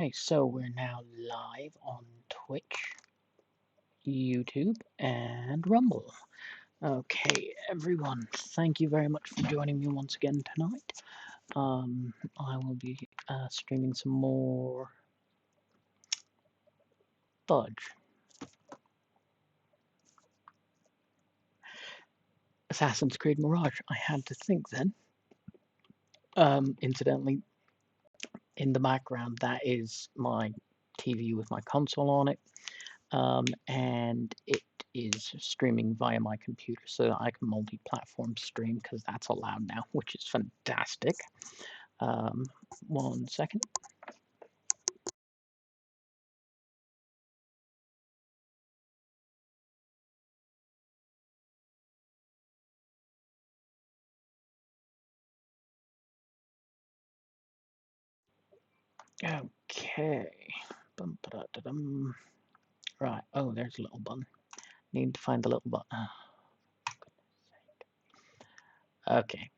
Okay, so we're now live on Twitch, YouTube, and Rumble. Okay, everyone, thank you very much for joining me once again tonight. I will be streaming some more Fudge. Assassin's Creed Mirage. I had to think then. Incidentally, in the background, that is my TV with my console on it. And it is streaming via my computer so that I can multi-platform stream because that's allowed now, which is fantastic. 1 second. Okay. Bum, ba, da, dum. Right. Oh, there's a little button. Need to find the little button. Okay.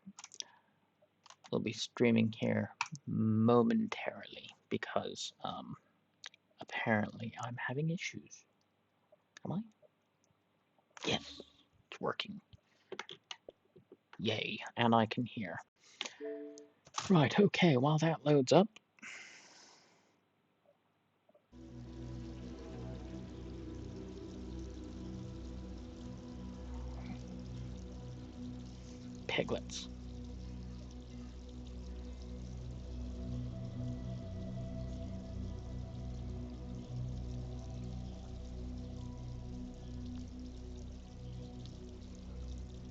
We'll be streaming here momentarily because apparently I'm having issues. Am I? Yes, it's working. Yay, and I can hear. Right, okay, while that loads up. Piglets.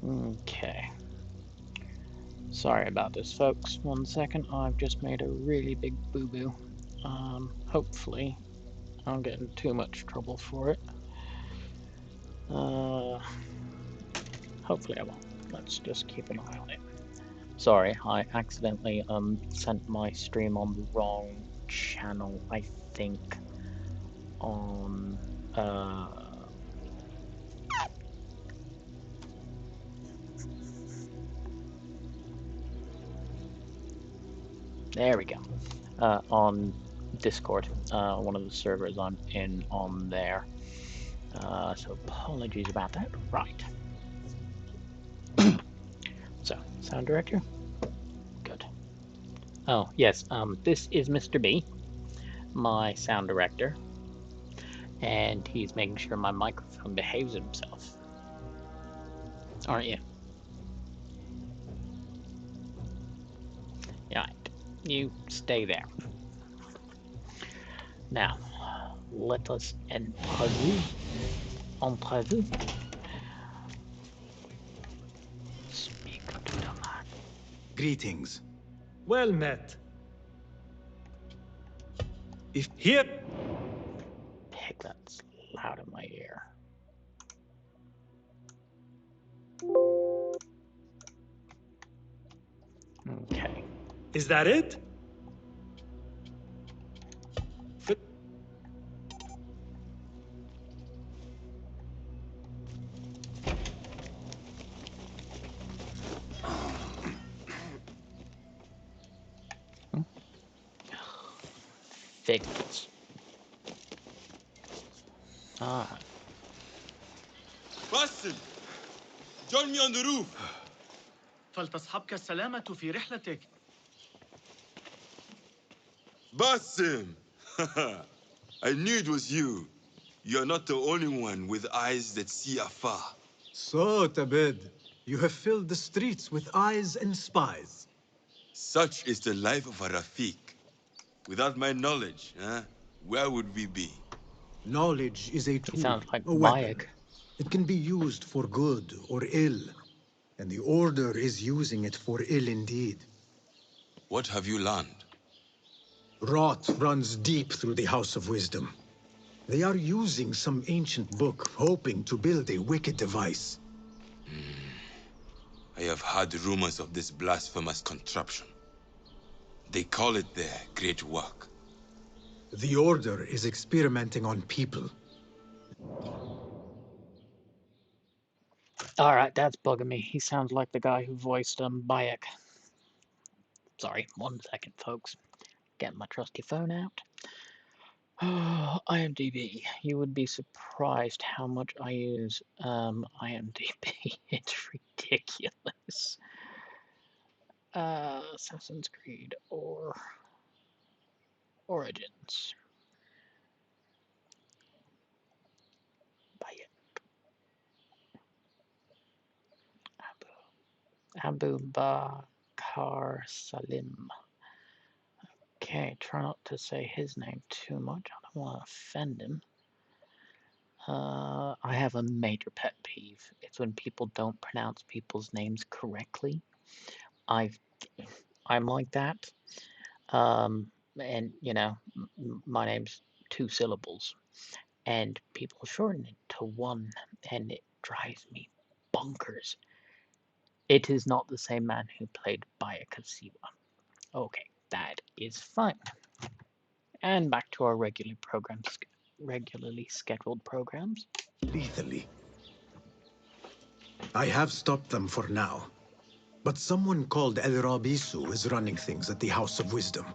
Okay. Sorry about this, folks. 1 second. I've just made a really big boo-boo. Hopefully, I don't get in too much trouble for it. Hopefully I won't. Let's just keep an eye on it. Sorry, I accidentally sent my stream on the wrong channel, I think, on there we go. On Discord, one of the servers I'm in on there. So apologies about that. Right. So, sound director? Good. Oh, yes, this is Mr. B, my sound director, and he's making sure my microphone behaves himself. Aren't you? Right. You stay there. Now, let us entrevue. Speak to the man. Greetings. Well met. If Here. Heck, that's loud in my ear. Okay. Is that it? Figments. Ah. Boston, join me on the roof. فلتصحبك السلامة في رحلتك. Boston! I knew it was you. You're not the only one with eyes that see afar. so, Tabed, you have filled the streets with eyes and spies. Such is the life of a Rafiq. Without my knowledge, where would we be? Knowledge is a He tool, sounds like a weapon. Bayek. It can be used for good or ill, and the Order is using it for ill indeed. What have you learned? Rot runs deep through the House of Wisdom. They are using some ancient book, hoping to build a wicked device. I have heard rumors of this blasphemous contraption. They call it their great work. The Order is experimenting on people. Alright, that's bugging me. He sounds like the guy who voiced Bayek. Sorry, 1 second, folks. Get my trusty phone out. IMDb. You would be surprised how much I use IMDb. It's ridiculous. Assassin's Creed or Origins. Bayek. Abu Bakr Salim. Okay, try not to say his name too much. I don't want to offend him. I have a major pet peeve. It's when people don't pronounce people's names correctly. I've, I'm like that. And you know, my name's 2 syllables, and people shorten it to one, and it drives me bonkers. It is not the same man who played Bayakasiwa. Okay, that is fine. And back to our regularly scheduled programs. Lethally. I have stopped them for now. But someone called El Rabisu is running things at the House of Wisdom.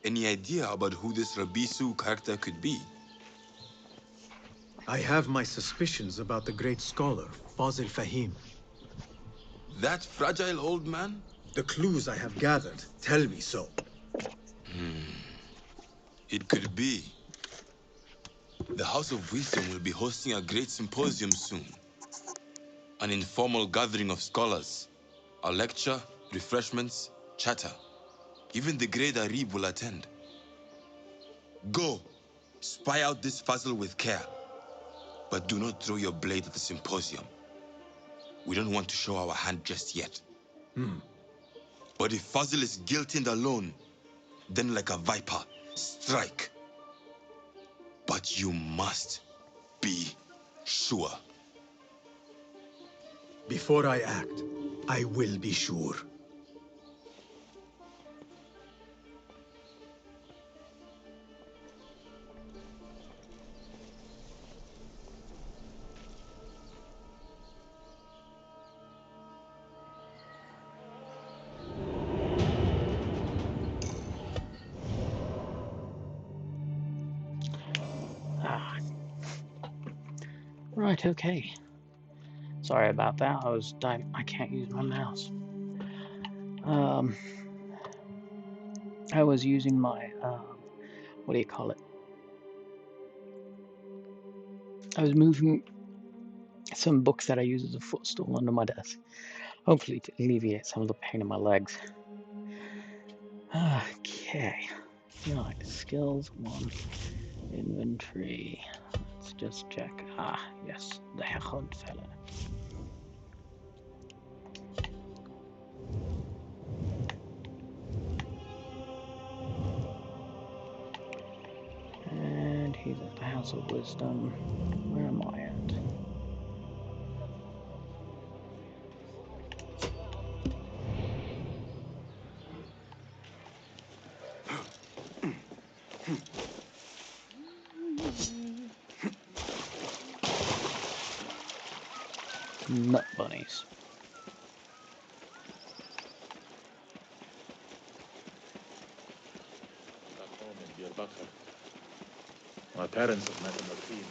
Any idea about who this Rabisu character could be? I have my suspicions about the great scholar, Fazil Fahim. That fragile old man? The clues I have gathered tell me so. It could be. The House of Wisdom will be hosting a great symposium soon. An informal gathering of scholars. A lecture, refreshments, chatter. Even the great Arib will attend. Go, spy out this Fazil with care. But do not throw your blade at the symposium. We don't want to show our hand just yet. But if Fazil is guilty and alone, then like a viper, strike. But you must be sure. Before I act, I will be sure. Ah, right, okay. Sorry about that. I can't use my mouse. I was using my what do you call it? I was moving some books that I use as a footstool under my desk, hopefully to alleviate some of the pain in my legs. Okay, right, skills 1, inventory. Let's just check. Yes, the Herrenfälle. And he's at the House of Wisdom. Where am I at? Nut bunnies. Back home in Diyarbakir. My parents have met in the field.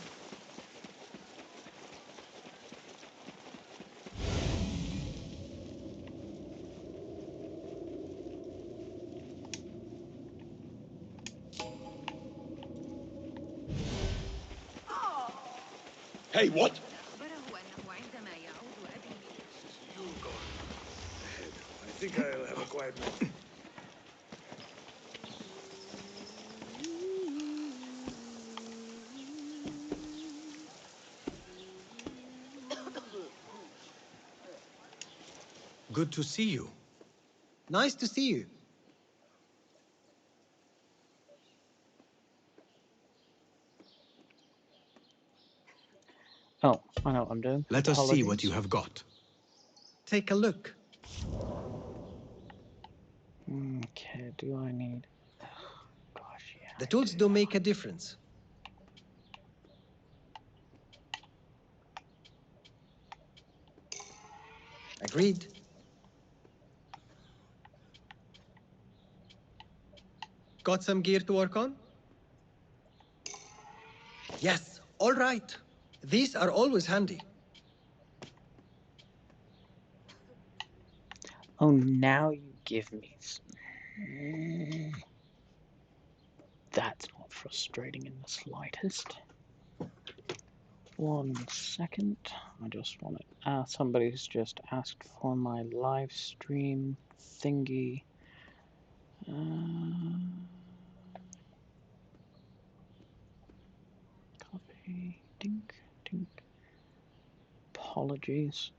Hey, what? You go ahead. I think I'll have a quiet night. Good to see you. Nice to see you. Oh, I know what I'm doing. Let us see what you Apologies. have got. Take a look. Okay, do I need... Gosh, yeah, The I tools do. do make a difference. Agreed. Got some gear to work on? Yes, all right. These are always handy. Oh, now you give me some. That's not frustrating in the slightest. 1 second. I just want to. Somebody's just asked for my live stream thingy. Copy. Dink, dink. Apologies.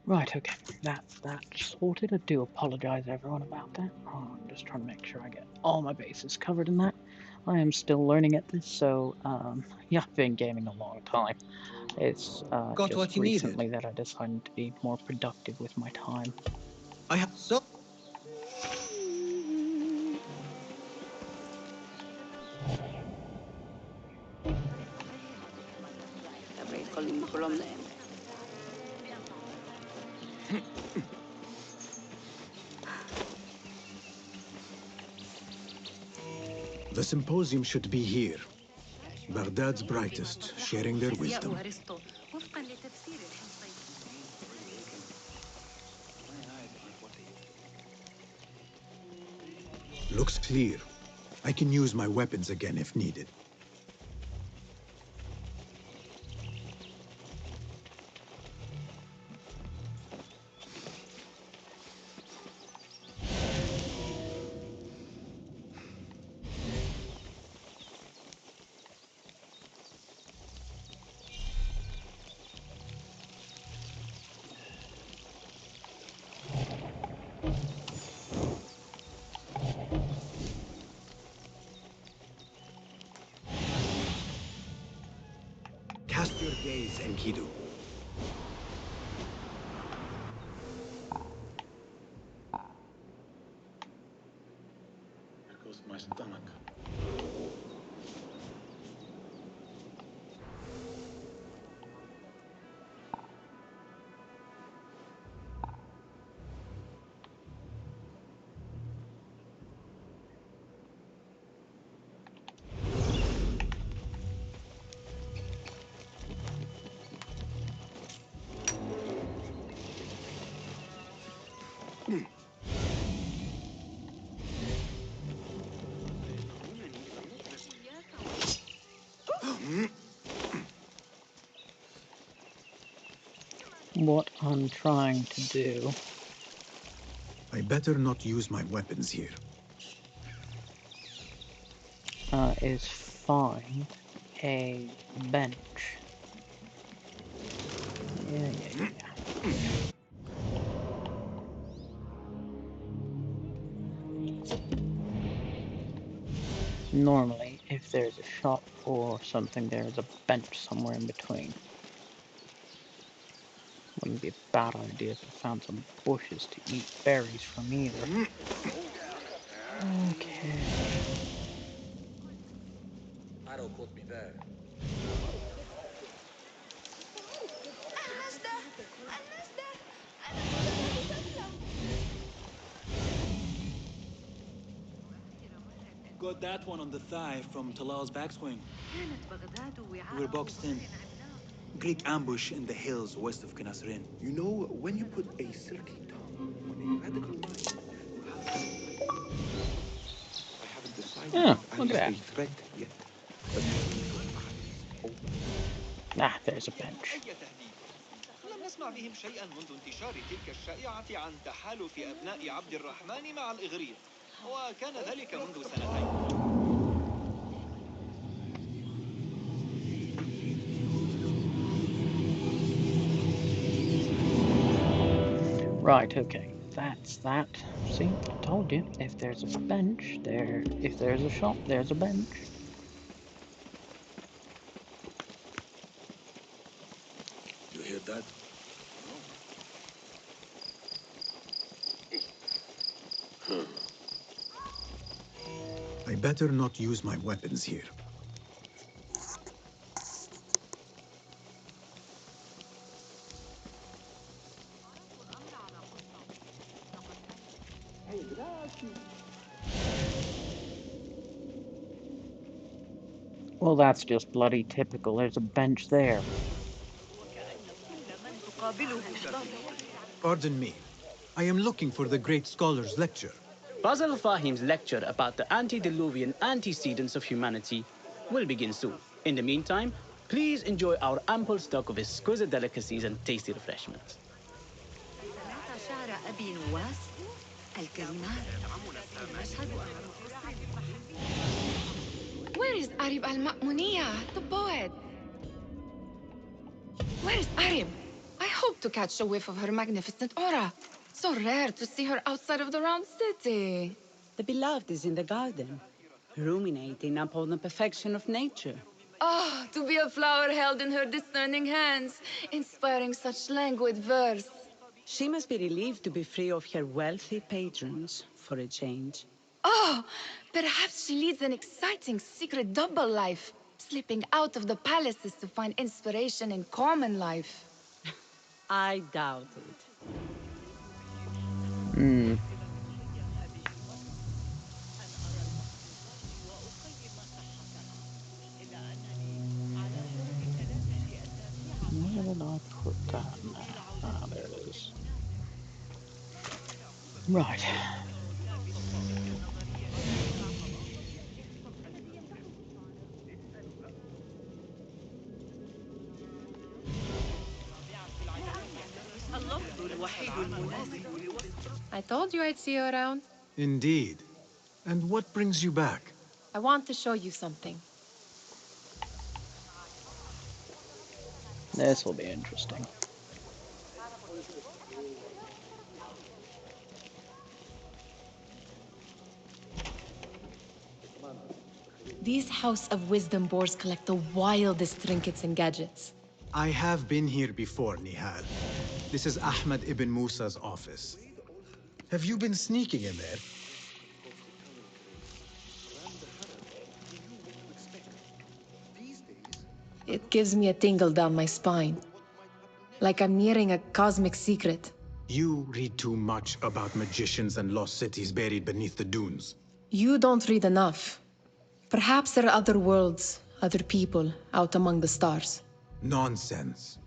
Right, okay, that's that sorted. I do apologise everyone about that. I'm just trying to make sure I get all my bases covered in that. I am still learning at this, so yeah, I've been gaming a long time. It's Got just what you needed? recently that I decided to be more productive with my time. I have so. The symposium should be here. Baghdad's brightest, sharing their wisdom. Looks clear. I can use my weapons again if needed. Cast your gaze, Enkidu. Here goes my stomach. What I'm trying to do I better not use my weapons here. is find a bench. Yeah. Normally, if there's a shop or something, there's a bench somewhere in between. Wouldn't be a bad idea if I found some bushes to eat berries from either. Okay. Otto caught me there. Got that one on the thigh from Talal's backswing. We're boxed in. Greek ambush in the hills west of Kinasrin. You know, when you put a silky tongue on a radical mind, you have. I haven't decided Oh, if I'm look at that. a threat yet, but keep your eyes open. Ah, there's a bench. لم نسمع بهم شيئا منذ انتشار تلك الشائعة عن تحالف أبناء عبد الرحمن مع الإغريق. وكان ذلك منذ سنتين. Right, okay. That's that. See, I told you. If there's a bench, if there's a shop, there's a bench. You hear that? I better not use my weapons here. Well, that's just bloody typical. There's a bench there. Pardon me. I am looking for the great scholar's lecture. Basil Fahim's lecture about the antediluvian antecedents of humanity will begin soon. In the meantime, please enjoy our ample stock of exquisite delicacies and tasty refreshments. Where is Arib al-Ma'muniyah, the poet? Where is Arib? I hope to catch a whiff of her magnificent aura. So rare to see her outside of the round city. The beloved is in the garden, ruminating upon the perfection of nature. Ah, to be a flower held in her discerning hands, inspiring such languid verse. She must be relieved to be free of her wealthy patrons for a change. Oh, perhaps she leads an exciting secret double life, slipping out of the palaces to find inspiration in common life. I doubt it. Hmm. Where did I put that now? Ah, there it is. Right. I told you I'd see you around. Indeed. And what brings you back? I want to show you something. This will be interesting. These House of Wisdom boars collect the wildest trinkets and gadgets. I have been here before, Nihal. This is Ahmed ibn Musa's office. Have you been sneaking in there? It gives me a tingle down my spine. Like I'm nearing a cosmic secret. You read too much about magicians and lost cities buried beneath the dunes. You don't read enough. Perhaps there are other worlds, other people, out among the stars. Nonsense.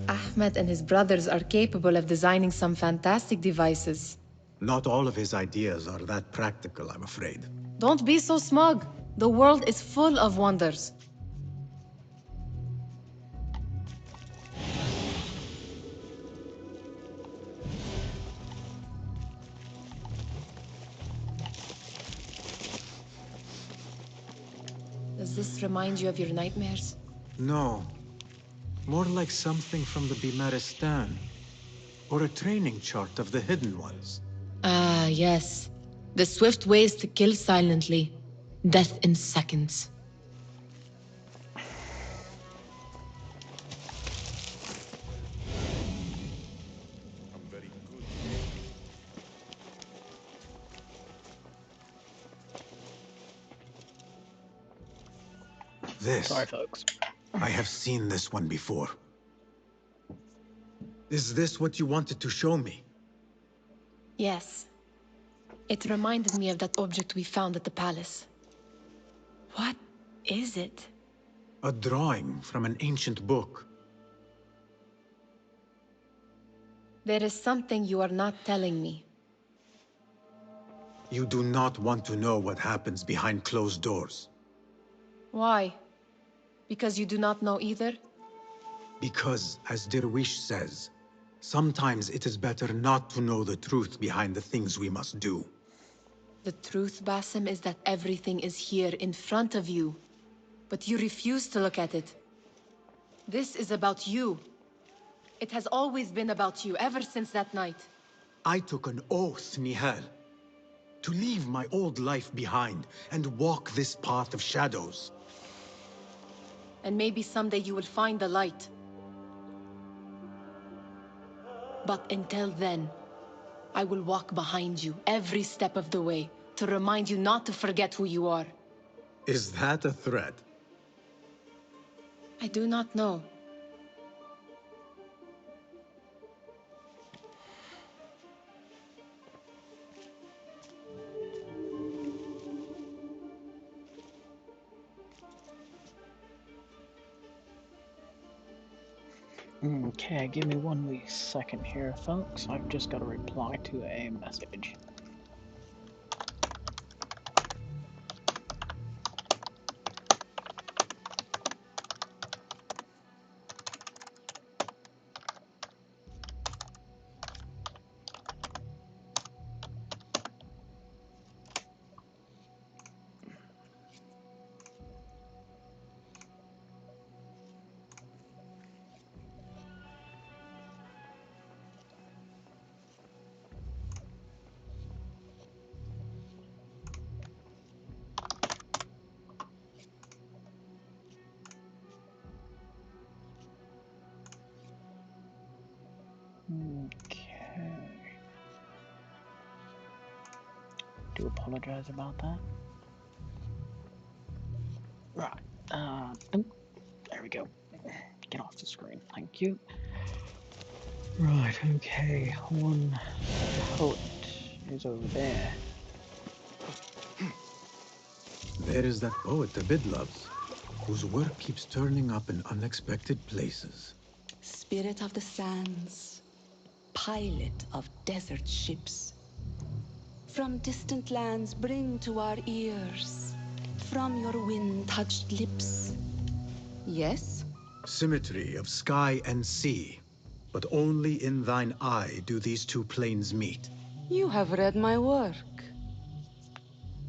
Ahmed and his brothers are capable of designing some fantastic devices. Not all of his ideas are that practical, I'm afraid. Don't be so smug. The world is full of wonders. Does this remind you of your nightmares? No. More like something from the Bimaristan. Or a training chart of the Hidden Ones. Ah, yes. The swift ways to kill silently. Death in seconds. Sorry, This. folks. I have seen this one before. Is this what you wanted to show me? Yes. It reminded me of that object we found at the palace. What is it? A drawing from an ancient book. There is something you are not telling me. You do not want to know what happens behind closed doors. Why? Because you do not know either? Because, as Derwish says, sometimes it is better not to know the truth behind the things we must do. The truth, Basim, is that everything is here in front of you. But you refuse to look at it. This is about you. It has always been about you, ever since that night. I took an oath, Nihal, to leave my old life behind and walk this path of shadows. And maybe someday you will find the light. But until then, I will walk behind you every step of the way to remind you not to forget who you are. Is that a threat? I do not know. Okay, give me 1 wee second here, folks. I've just got to reply to a message. Okay. Do apologize about that. Right. Oh, there we go. Get off the screen. Thank you. Right, okay. One poet is over there. There is that poet the Bid loves, whose work keeps turning up in unexpected places. Spirit of the sands, pilot of desert ships. From distant lands bring to our ears, from your wind-touched lips. Yes? Symmetry of sky and sea, but only in thine eye do these two planes meet. You have read my work.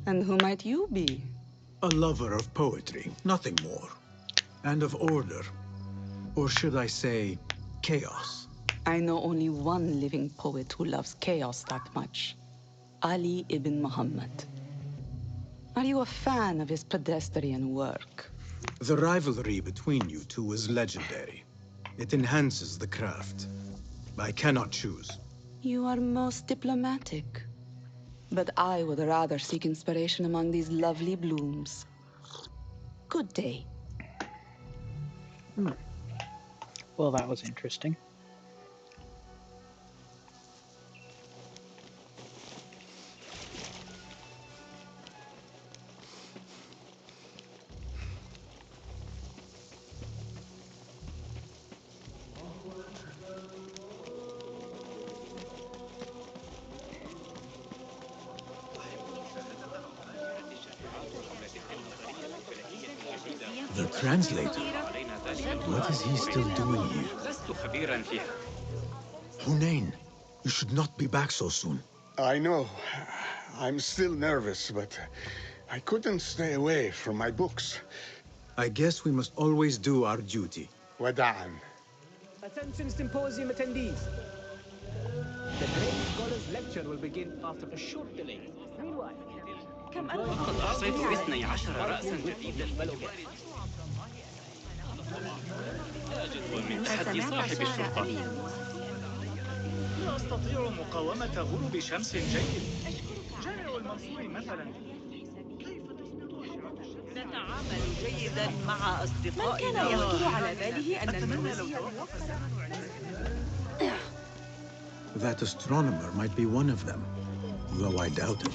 And who might you be? A lover of poetry, nothing more. And of order. Or should I say, chaos. I know only one living poet who loves chaos that much. Ali ibn Muhammad. Are you a fan of his pedestrian work? The rivalry between you two is legendary. It enhances the craft. I cannot choose. You are most diplomatic. But I would rather seek inspiration among these lovely blooms. Good day. Well, that was interesting. The translator? What is he still doing here? Hunain, you should not be back so soon. I know. I'm still nervous, but I couldn't stay away from my books. I guess we must always do our duty. Wada'an. Attention symposium attendees. The great scholar's lecture will begin after a short delay. Meanwhile, لقد أحصيت 12 رأسا جديدا للبلوغ. ومن تحدي صاحب الشرطة. لا أستطيع مقاومة غروب شمس جيد. جامع المنصور مثلا. نتعامل جيدا مع أصدقائنا. من كان يخطر على باله أن المنزل That astronomer might be one of them, though I doubt it.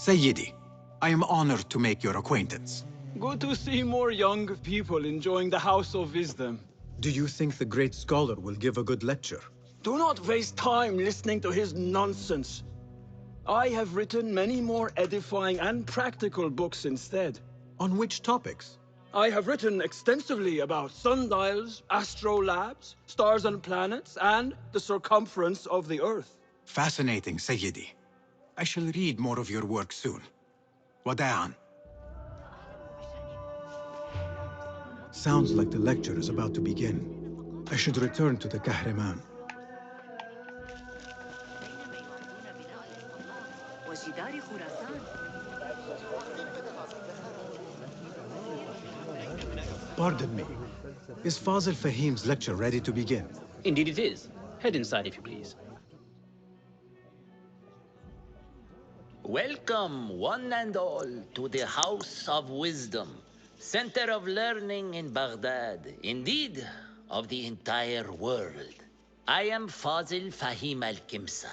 Sayyidi, I am honored to make your acquaintance. Good to see more young people enjoying the House of Wisdom. Do you think the great scholar will give a good lecture? Do not waste time listening to his nonsense. I have written many more edifying and practical books instead. On which topics? I have written extensively about sundials, astrolabes, stars and planets, and the circumference of the Earth. Fascinating, Sayyidi. I shall read more of your work soon. Wada'an. Sounds like the lecture is about to begin. I should return to the Kahraman. Pardon me. Is Fazil Fahim's lecture ready to begin? Indeed it is. Head inside if you please. Welcome, one and all, to the House of Wisdom, center of learning in Baghdad, indeed, of the entire world. I am Fazil Fahim al-Kimsa,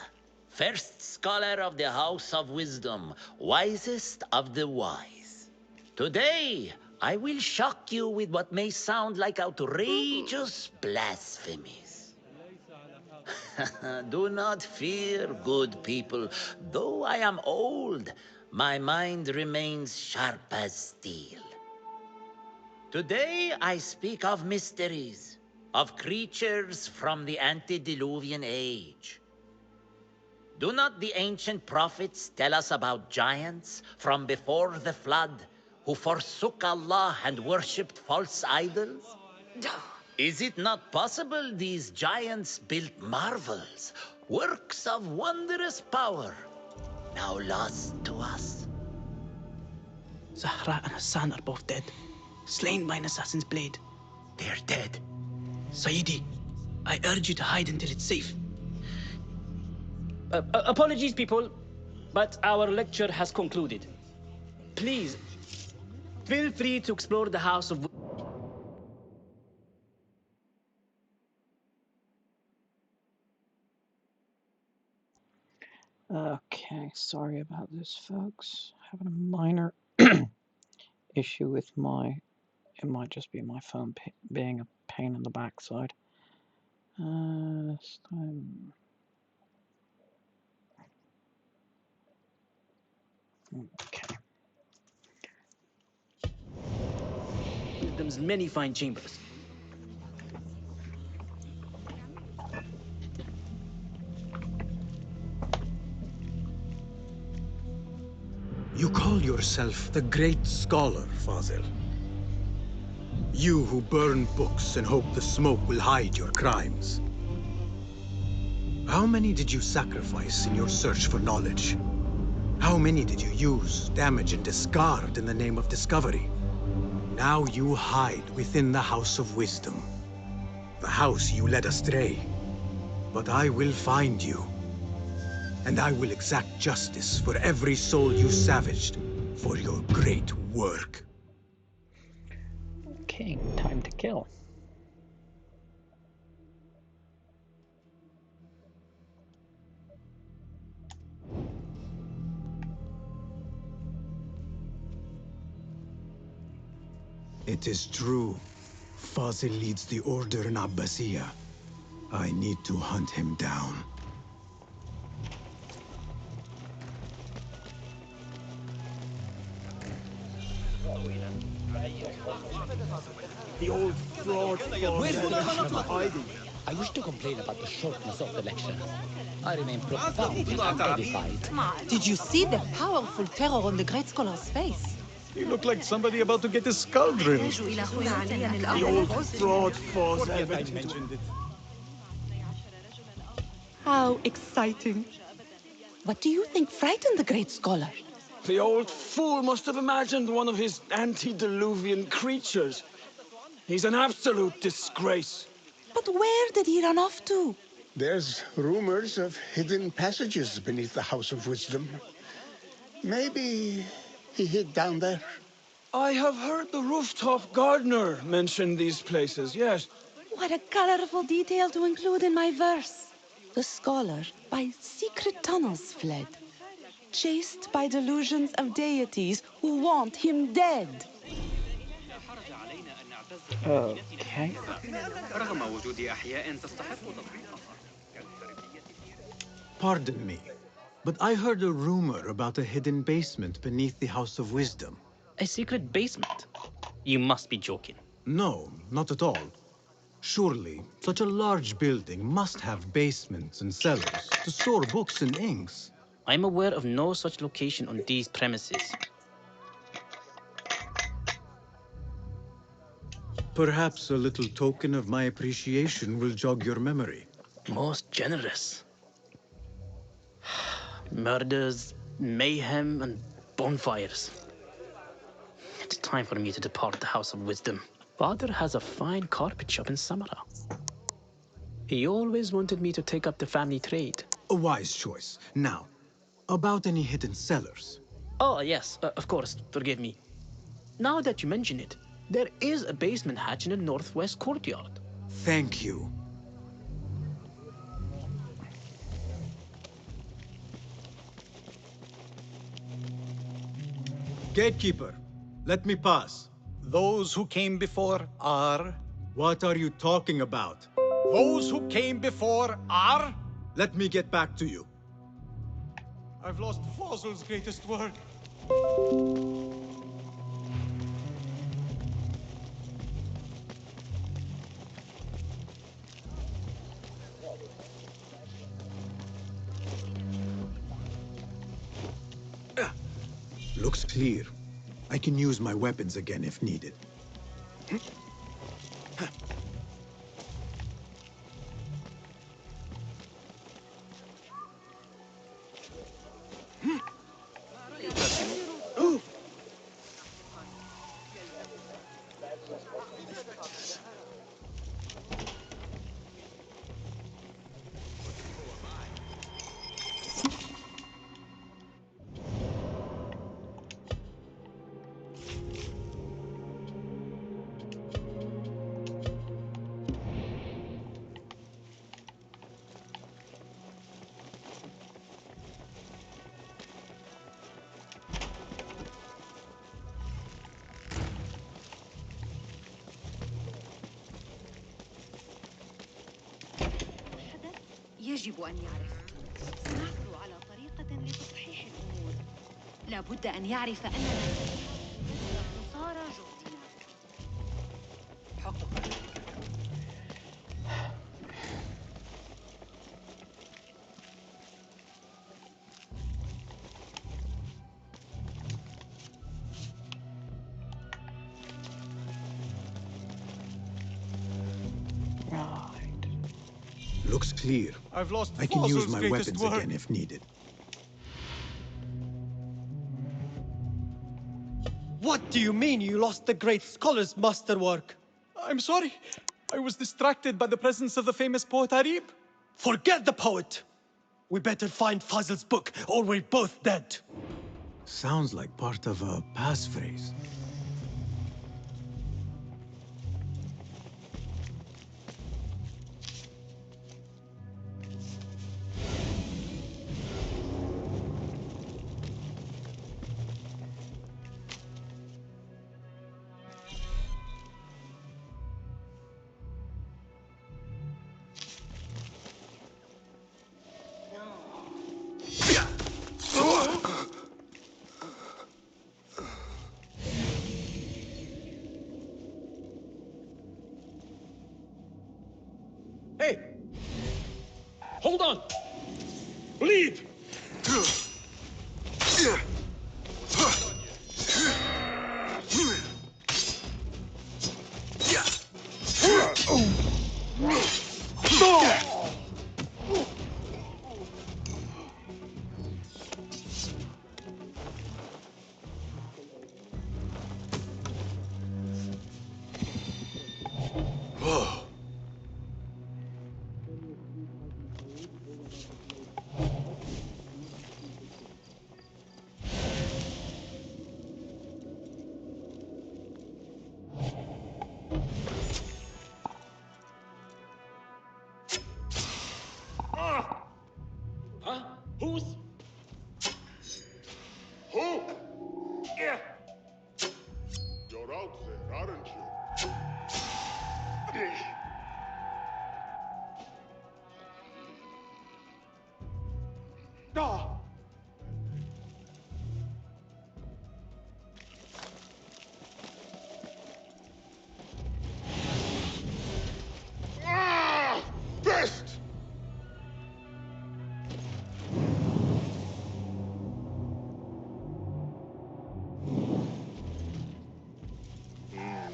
first scholar of the House of Wisdom, wisest of the wise. Today, I will shock you with what may sound like outrageous blasphemies. Do not fear, good people. Though I am old, my mind remains sharp as steel. Today I speak of mysteries, of creatures from the antediluvian age. Do not the ancient prophets tell us about giants from before the flood who forsook Allah and worshipped false idols? Is it not possible these giants built marvels, works of wondrous power, now lost to us? Zahra and Hassan are both dead, slain by an assassin's blade. They're dead. Sayyidi, I urge you to hide until it's safe. Apologies, people, but our lecture has concluded. Please, feel free to explore the House of... Okay, sorry about this, folks. Having a minor issue with my... It might just be my phone being a pain in the backside. This time... Okay. Wisdom's many fine chambers. You call yourself the great scholar, Fazil. You who burn books and hope the smoke will hide your crimes. How many did you sacrifice in your search for knowledge? How many did you use, damage, and discard in the name of discovery? Now you hide within the House of Wisdom. The house you led astray. But I will find you. And I will exact justice for every soul you savaged for your great work. Okay, time to kill. It is true. Fazil leads the Order in Abbasiyah. I need to hunt him down. The old fraud. I wish to complain about the shortness of the lecture. I remain profoundly unedified. Did you see the powerful terror on the great scholar's face? He looked like somebody about to get his skull drilled. The old fraud falls. I mentioned it. How exciting. What do you think frightened the great scholar? The old fool must have imagined one of his antediluvian creatures. He's an absolute disgrace. But where did he run off to? There's rumors of hidden passages beneath the House of Wisdom. Maybe he hid down there. I have heard the rooftop gardener mention these places, yes. What a colorful detail to include in my verse. The scholar by secret tunnels fled. chased by delusions of deities who want him dead. Okay. رغم وجود أحياء تستحق تطبيقها. Pardon me, but I heard a rumor about a hidden basement beneath the House of Wisdom. A secret basement? You must be joking. No, not at all. Surely, such a large building must have basements and cellars to store books and inks. I'm aware of no such location on these premises. Perhaps a little token of my appreciation will jog your memory. Most generous. Murders, mayhem, and bonfires. It's time for me to depart the House of Wisdom. Father has a fine carpet shop in Samara. He always wanted me to take up the family trade. A wise choice. Now, about any hidden cellars. Oh, yes, of course, forgive me. Now that you mention it, there is a basement hatch in the northwest courtyard. Thank you. Gatekeeper, let me pass. Those who came before are... What are you talking about? Those who came before are... Let me get back to you. I've lost Fossil's greatest work. Looks clear. I can use my weapons again if needed. يجب أن يعرف. سنعثر على طريقة لتصحيح الأمور. لابد أن يعرف أننا قصارى جهدنا. Looks clear. I've lost I can use Fossil's my greatest weapons work. again if needed. What do you mean you lost the great scholar's masterwork? I'm sorry. I was distracted by the presence of the famous poet Arib. Forget the poet! We better find Fazl's book, or we're both dead. Sounds like part of a passphrase. Hey! Hold on! Bleed! Huh? Who's... Who? Yeah. You're out there, aren't you? No! Ah! Best!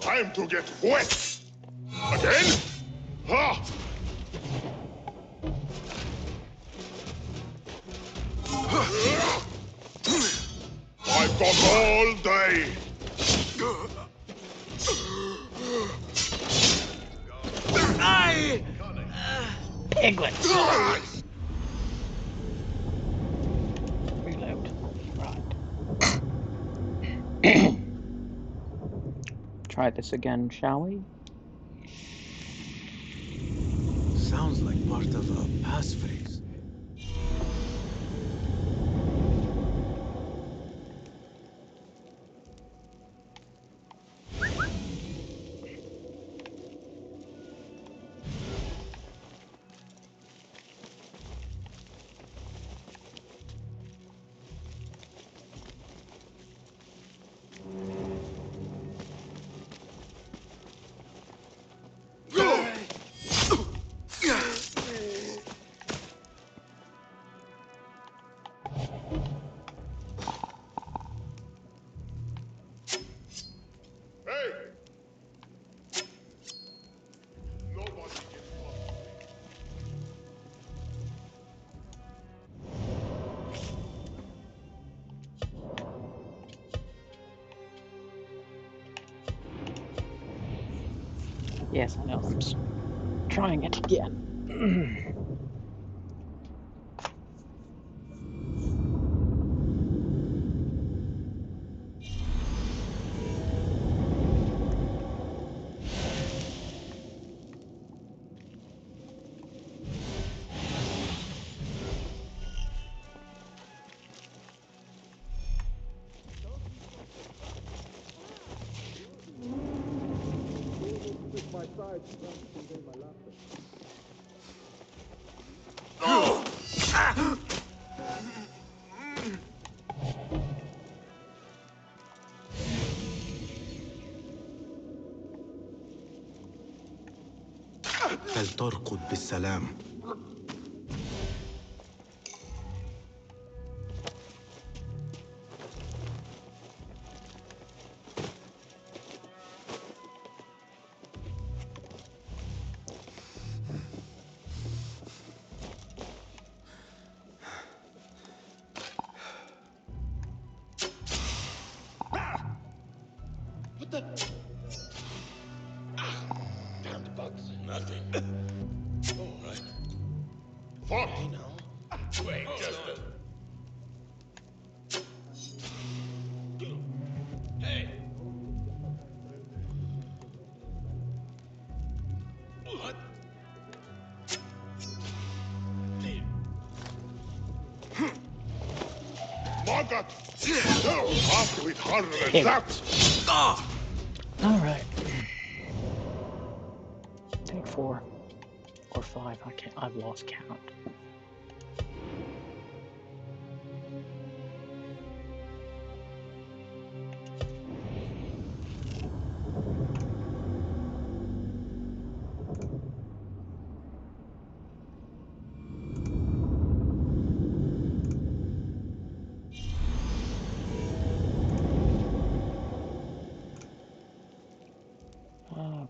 Time to get wet! Again? Ha! I've got all day! Piglet! Reload. Right. Try this again, shall we? Sounds like part of a passphrase. Hey! Nobody gets past me. Yes, I know. I'm trying it again. فلترقد بالسلام. What the? Damned bugs. Nothing. All right. Fuck! Hey, now. Wait, just a... Hey! What? Margaret! No! Have to hit harder than Hit. that! Alright. Take 4. Or 5. I've lost count.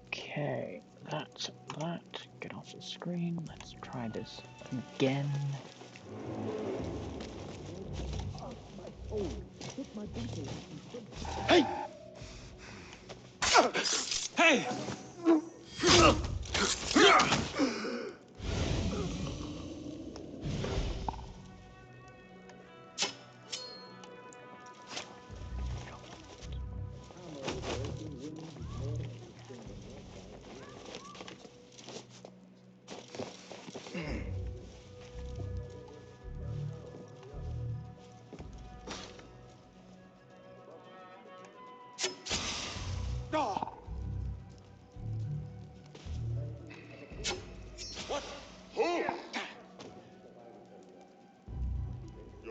Okay, that's that. Get off the screen. Let's try this again. Hey! Hey!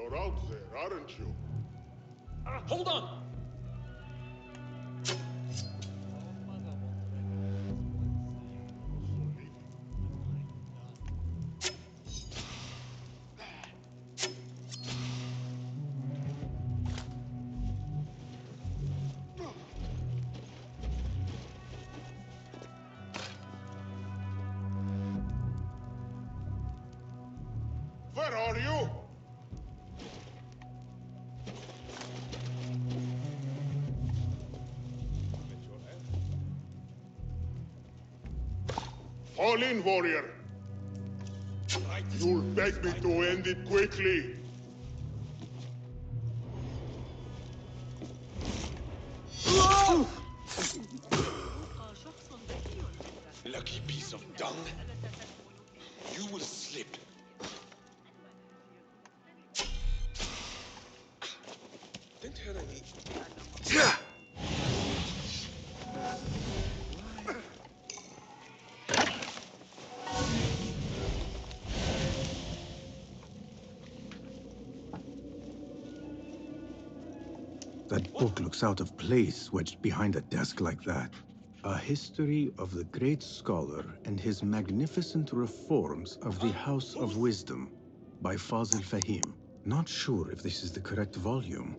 You're out there, aren't you? Hold on! Where are you? Fall in, warrior. You'll beg me to end it quickly. Lucky piece of dung. You will slip. Didn't hurt any. That book looks out of place, wedged behind a desk like that. A history of the great scholar and his magnificent reforms of the House of Wisdom by Fazil Fahim. Not sure if this is the correct volume.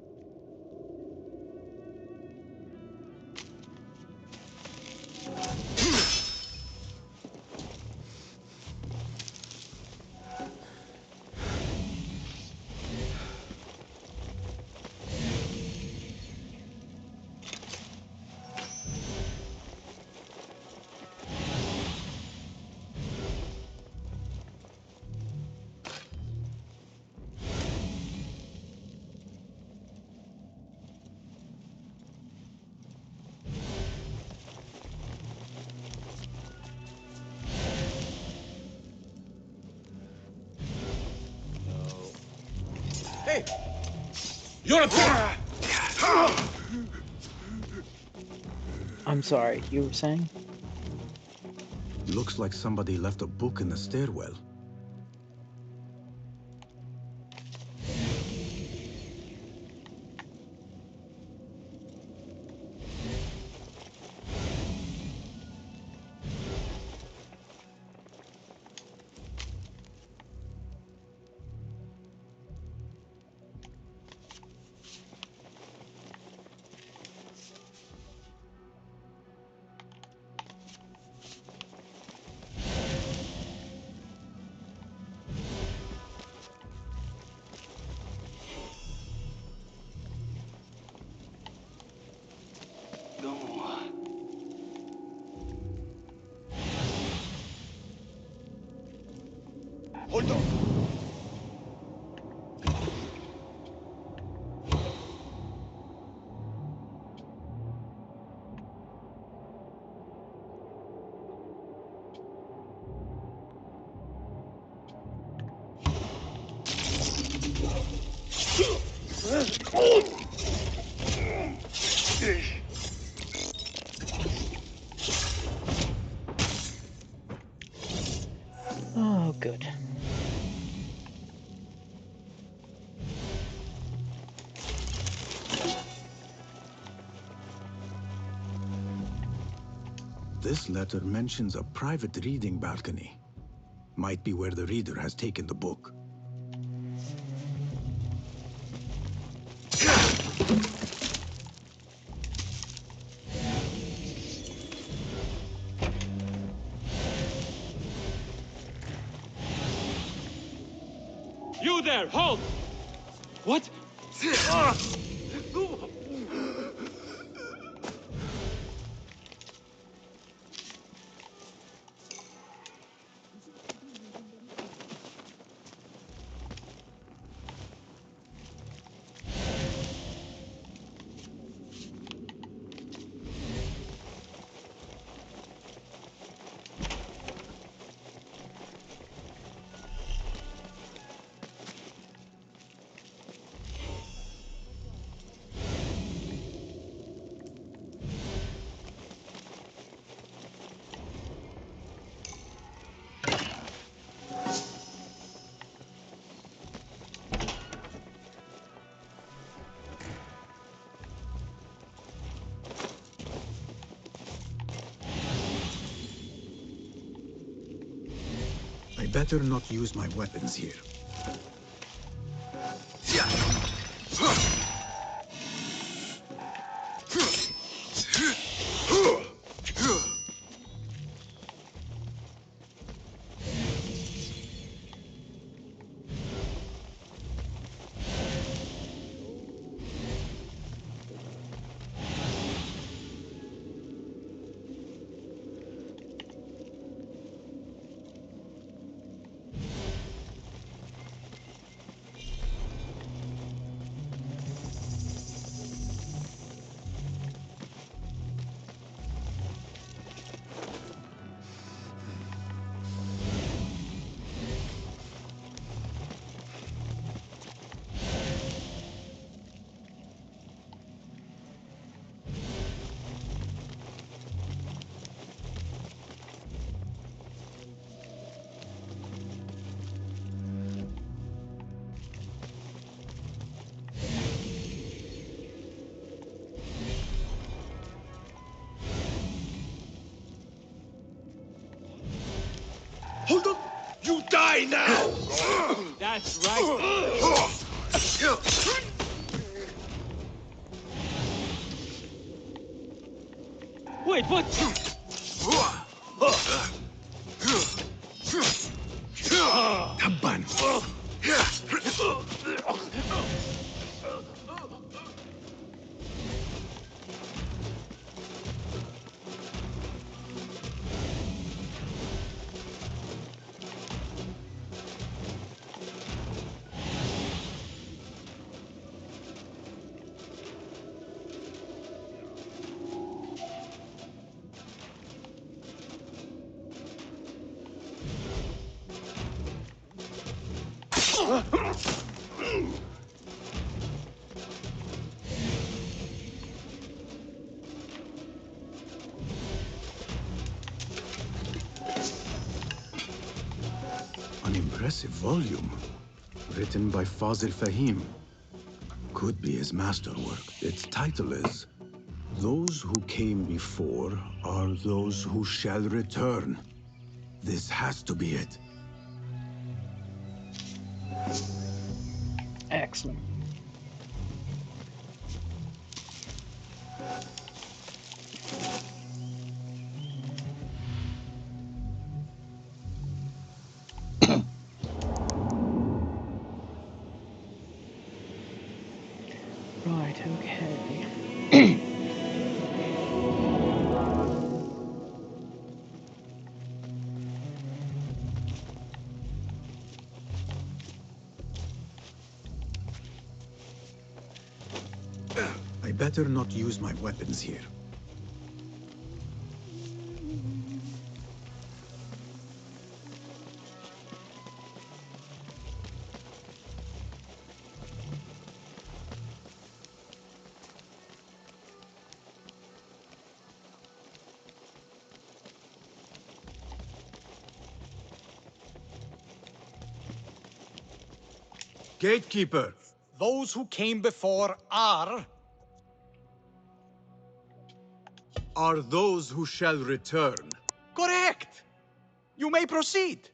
Hey! You're a I'm sorry, you were saying? Looks like somebody left a book in the stairwell. Hold on. Oh, good. This letter mentions a private reading balcony. Might be where the reader has taken the book. You there, halt! What? I better not use my weapons here. Hold on! You die now! That's right. Wait, what? Taban! An impressive volume, written by Fazil Fahim. Could be his masterwork. Its title is, Those Who Came Before Are Those Who Shall Return. This has to be it. Excellent. Right, okay. I better not use my weapons here. Gatekeeper! Those who came before are those who shall return. correct. You may proceed.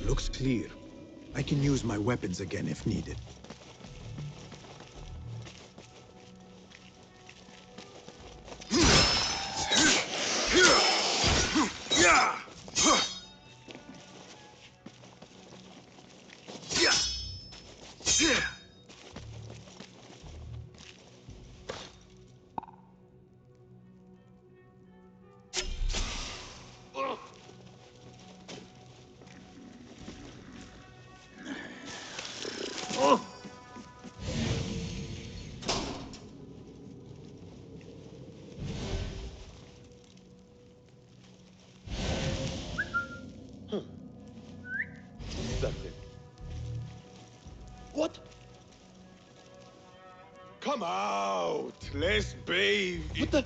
Looks clear. I can use my weapons again if needed. What? Come out! Let's bathe! What the?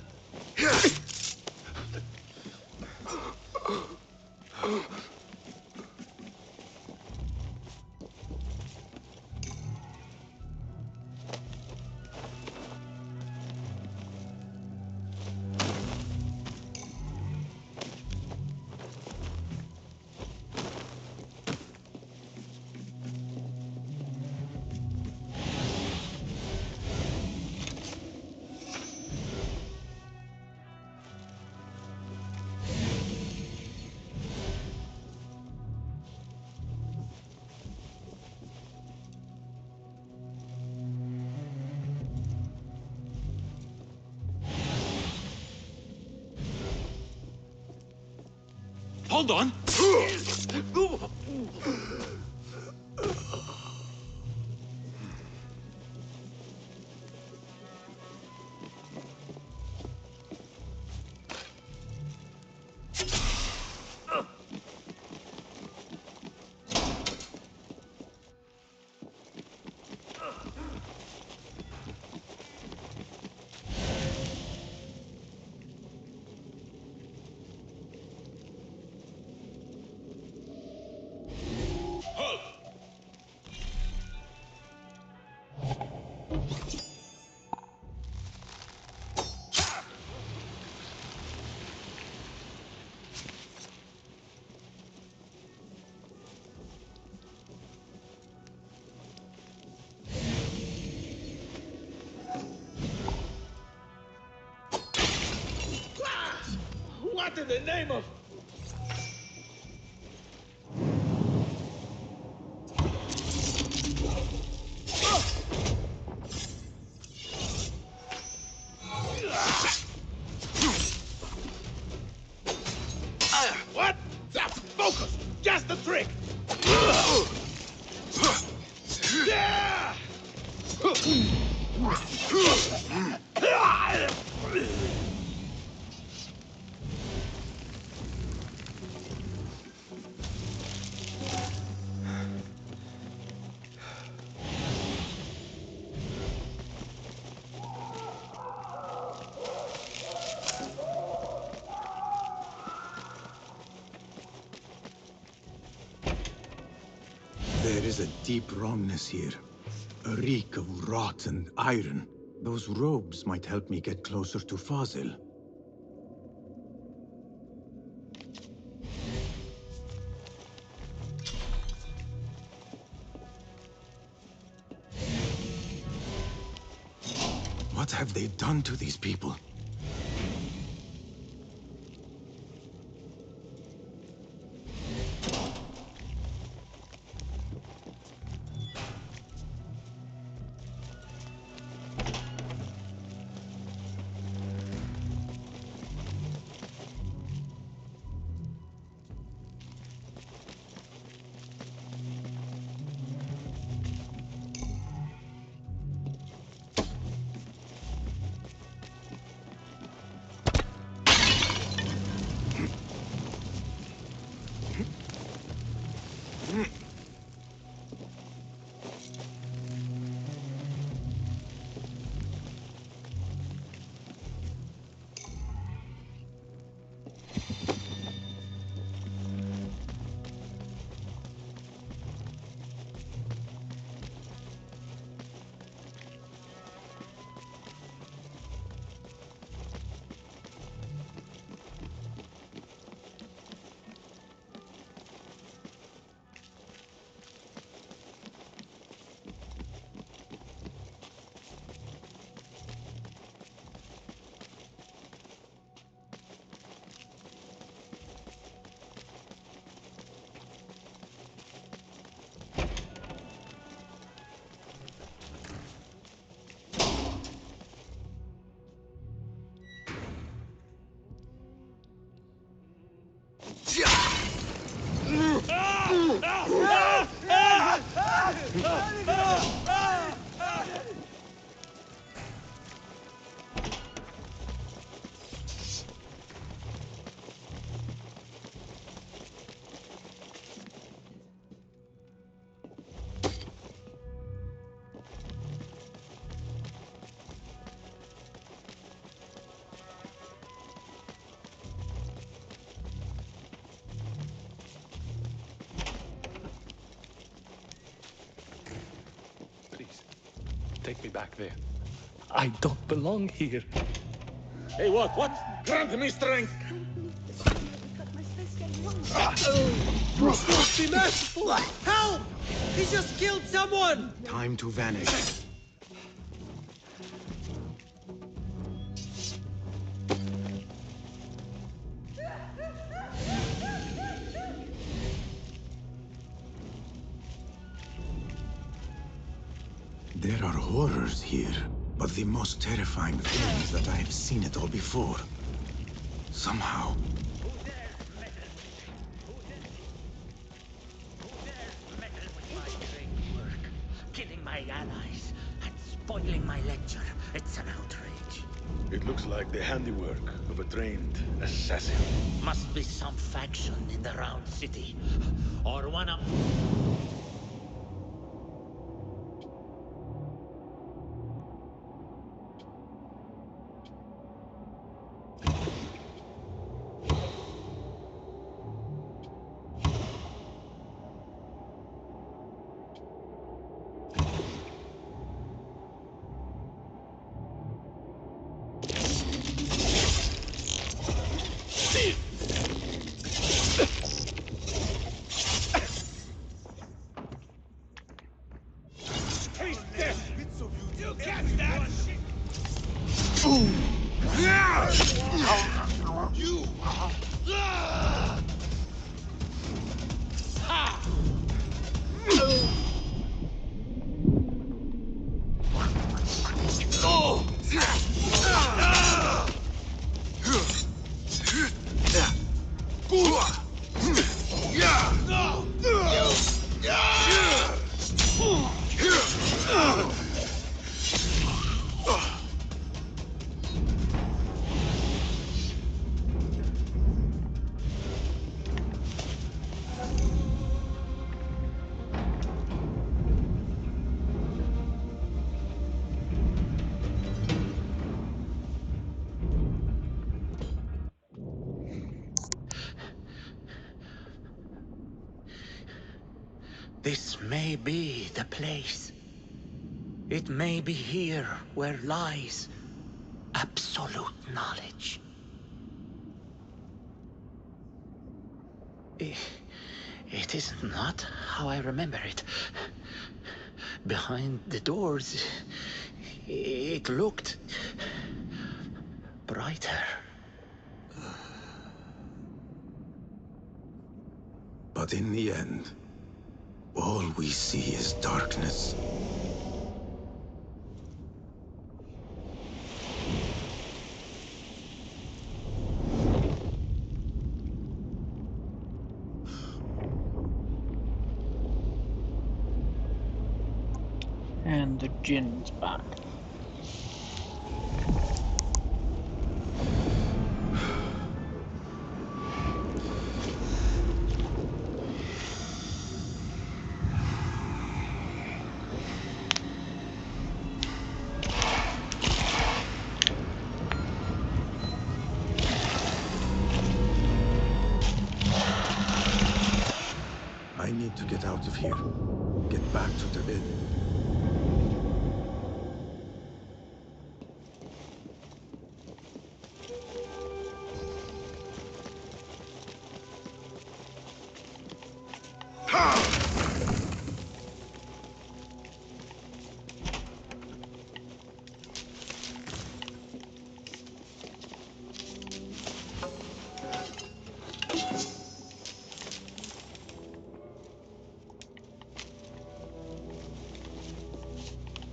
Hold on! What in the name of... What? Focus! Just the trick! Yeah! There is a deep wrongness here. A reek of rot and iron. Those robes might help me get closer to Fazil. What have they done to these people? Please, take me back there. I don't belong here. Hey, what? Grant me strength! Must be merciful! Help! He just killed someone! Time to vanish. There are horrors here, but the most terrifying thing is that I have seen it all before. Somehow. Killing my allies and spoiling my lecture. It's an outrage. It looks like the handiwork of a trained assassin. Must be some faction in the Round City. Or one of... This may be the place. It may be here where lies absolute knowledge. It is not how I remember it. Behind the doors, it looked brighter. But in the end, all we see is darkness. And the ginn's back. I need to get out of here. Get back to the inn.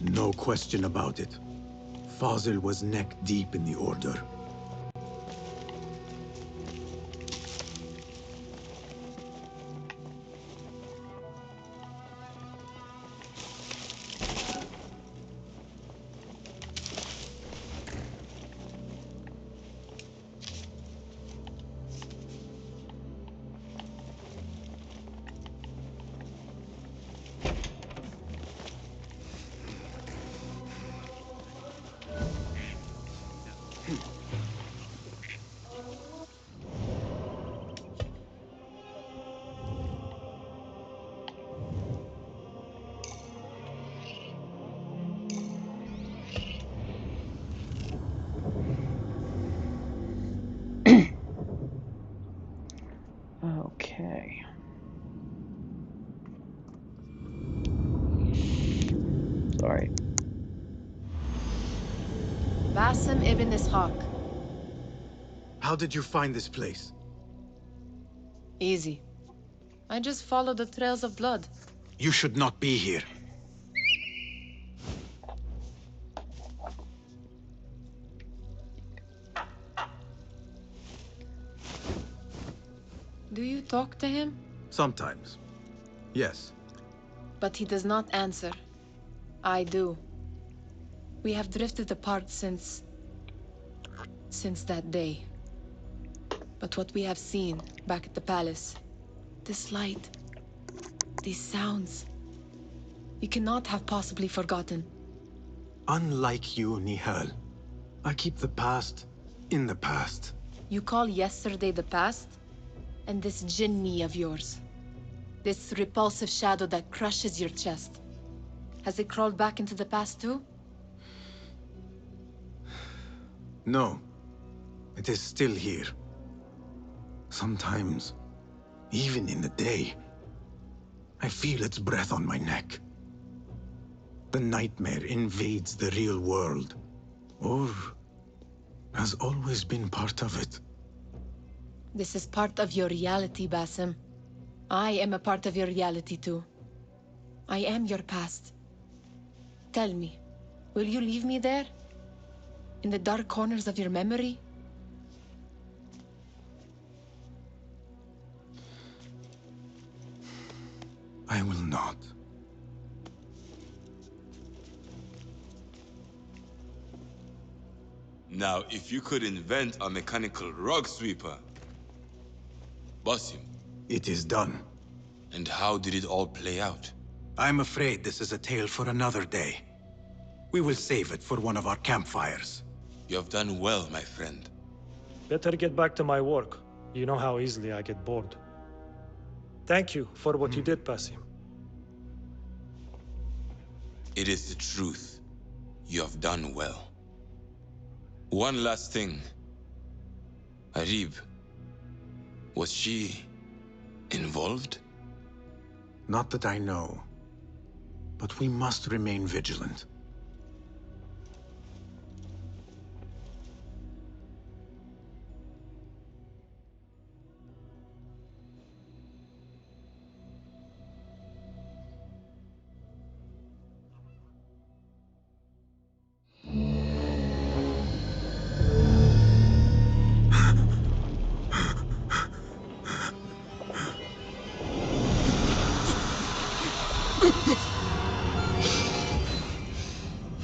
No question about it. Fazil was neck deep in the Order. Sorry. Basim ibn Ishaq. How did you find this place? Easy. I just followed the trails of blood. You should not be here. Do you talk to him? Sometimes. Yes. But he does not answer. I do. We have drifted apart since that day. But what we have seen back at the palace, this light, these sounds, you cannot have possibly forgotten. Unlike you, Nihal, I keep the past in the past. You call yesterday the past? And this jinni of yours, this repulsive shadow that crushes your chest, has it crawled back into the past too? No. It is still here. Sometimes, even in the day, I feel its breath on my neck. The nightmare invades the real world, or has always been part of it. This is part of your reality, Basim. I am a part of your reality too. I am your past. Tell me, will you leave me there? In the dark corners of your memory? I will not. Now, if you could invent a mechanical rug sweeper. Basim. It is done. And how did it all play out? I'm afraid this is a tale for another day. We will save it for one of our campfires. You have done well, my friend. Better get back to my work. You know how easily I get bored. Thank you for what you did, Basim. It is the truth. You have done well. One last thing. Arib. Was she involved? Not that I know. But we must remain vigilant.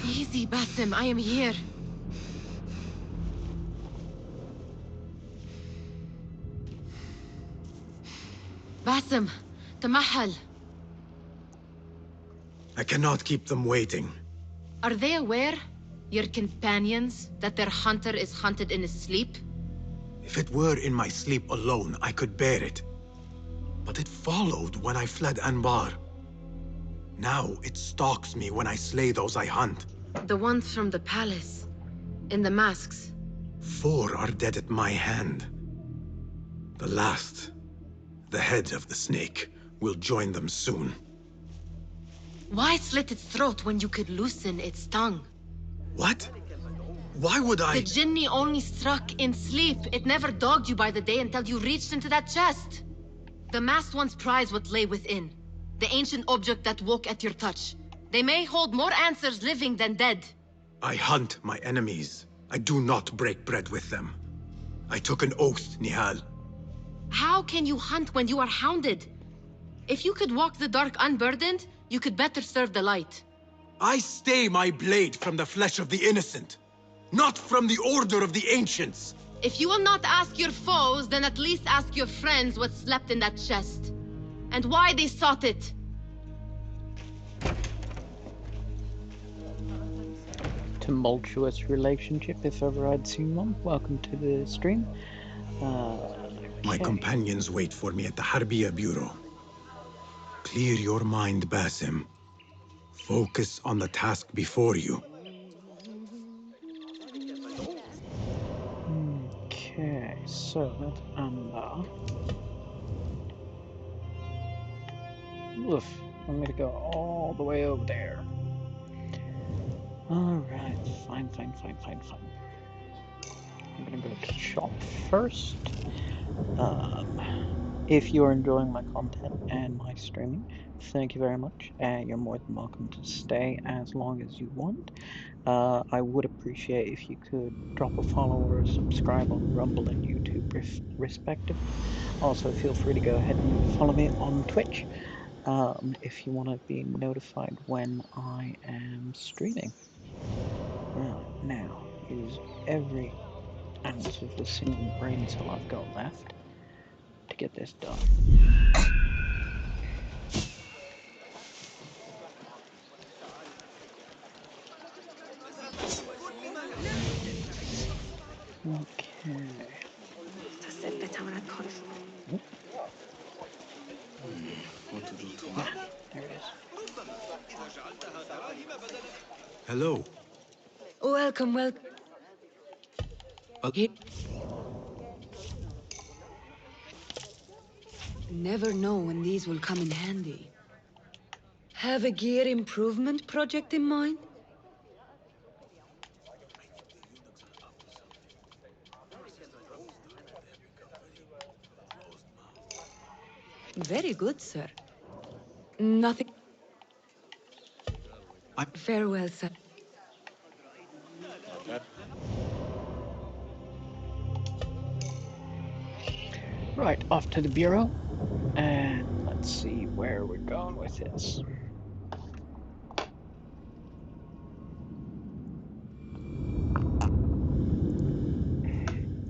Easy, Basim, I am here. Basim, Tamahal. I cannot keep them waiting. Are they aware, your companions, that their hunter is hunted in his sleep? If it were in my sleep alone, I could bear it. But it followed when I fled Anbar. Now it stalks me when I slay those I hunt. The ones from the palace, in the masks. 4 are dead at my hand. The last, the head of the snake, will join them soon. Why slit its throat when you could loosen its tongue? What? Why would I? The Jinni only struck in sleep. It never dogged you by the day until you reached into that chest. The masked ones prize what lay within. The ancient object that woke at your touch. They may hold more answers living than dead. I hunt my enemies. I do not break bread with them. I took an oath, Nihal. How can you hunt when you are hounded? If you could walk the dark unburdened, you could better serve the light. I stay my blade from the flesh of the innocent, not from the order of the ancients. If you will not ask your foes, then at least ask your friends what slept in that chest. And why they sought it. Tumultuous relationship, if ever I'd seen one. Welcome to the stream. My companions wait for me at the Harbiya Bureau. Clear your mind, Basim. Focus on the task before you. Okay, so that's Amber. Oof, I'm gonna go all the way over there. Alright, fine. I'm gonna go to shop first. If you're enjoying my content and my streaming, thank you very much. You're more than welcome to stay as long as you want. I would appreciate if you could drop a follow or a subscribe on Rumble and YouTube, respectively. Also, feel free to go ahead and follow me on Twitch if you want to be notified when I am streaming. Right, now, use every ounce of the single brain cell I've got left to get this done. Okay. What to do tomorrow? Ah, there it is. Hello. Welcome. Never know when these will come in handy. Have a gear improvement project in mind? Very good, sir. Nothing. Farewell, sir. Right, off to the bureau, and let's see where we're going with this.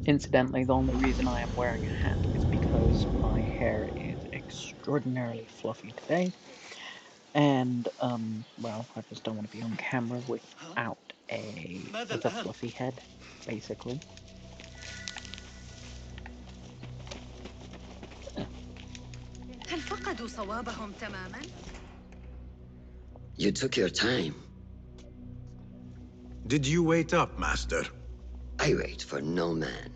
Incidentally, the only reason I am wearing a hat is because my hair is extraordinarily fluffy today, and well, I just don't want to be on camera without with a fluffy head, basically. هل فقدوا صوابهم تماما؟ You took your time. Did you wait up, Master? I wait for no man.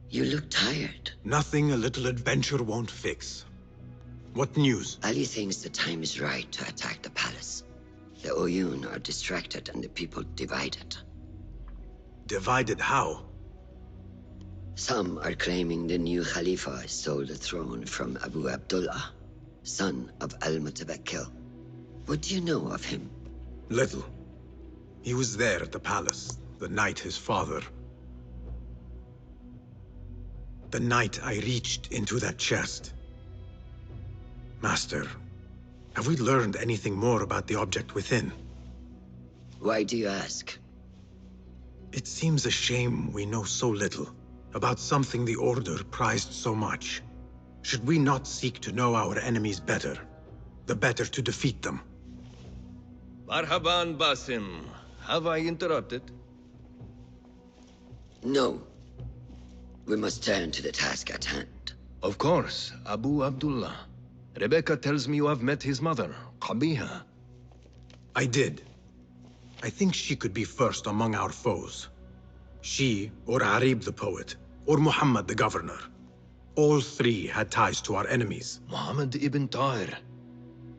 You look tired. Nothing a little adventure won't fix. What news? Ali thinks the time is right to attack the palace. The Oyun are distracted and the people divided. Divided how? Some are claiming the new Khalifa stole the throne from Abu Abdullah, son of Al-Mutawakkil. What do you know of him? Little. He was there at the palace, the night his father... The night I reached into that chest. Master, have we learned anything more about the object within? Why do you ask? It seems a shame we know so little about something the Order prized so much. Should we not seek to know our enemies better, the better to defeat them? Marhaban, Basim. Have I interrupted? No. We must turn to the task at hand. Of course, Abu Abdullah. Rebecca tells me you have met his mother, Qabiha. I did. I think she could be first among our foes. She, or Arib the poet, or Muhammad the governor. All three had ties to our enemies. Muhammad ibn Tahir.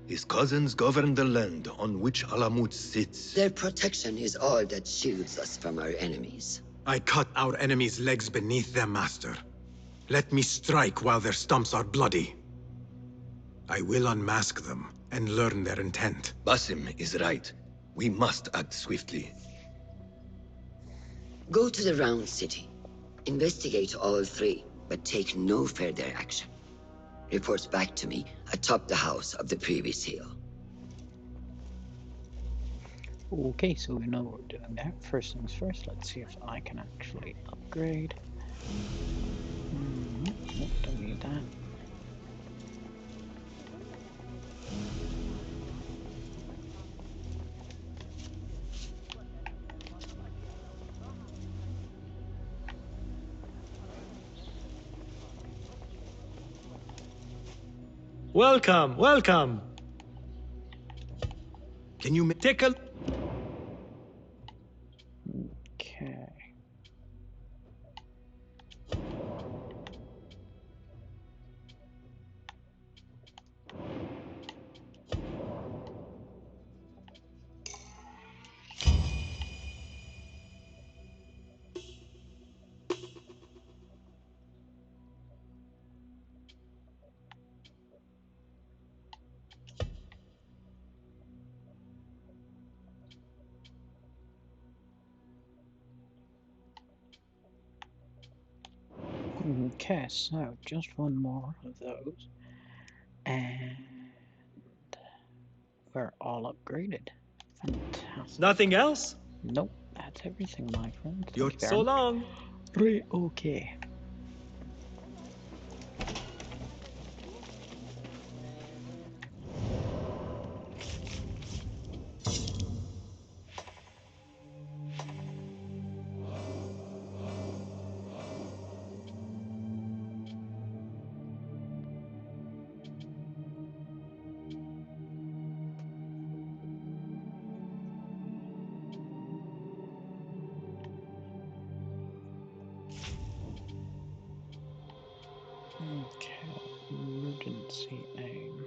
His cousins govern the land on which Alamut sits. Their protection is all that shields us from our enemies. I cut our enemies' legs beneath them, Master. Let me strike while their stumps are bloody. I will unmask them and learn their intent. Basim is right. We must act swiftly. Go to the Round City. Investigate all three, but take no further action. Report back to me atop the house of the previous hill. Okay, so we know what we're doing there. First things first, let's see if I can actually upgrade. Nope, don't need that. Welcome. Can you take a... Okay. Okay, so just one more of those, and we're all upgraded. Fantastic. Nothing else? Nope, that's everything, my friend. Thank You're you very so much. long. Right, okay. Okay, emergency aim.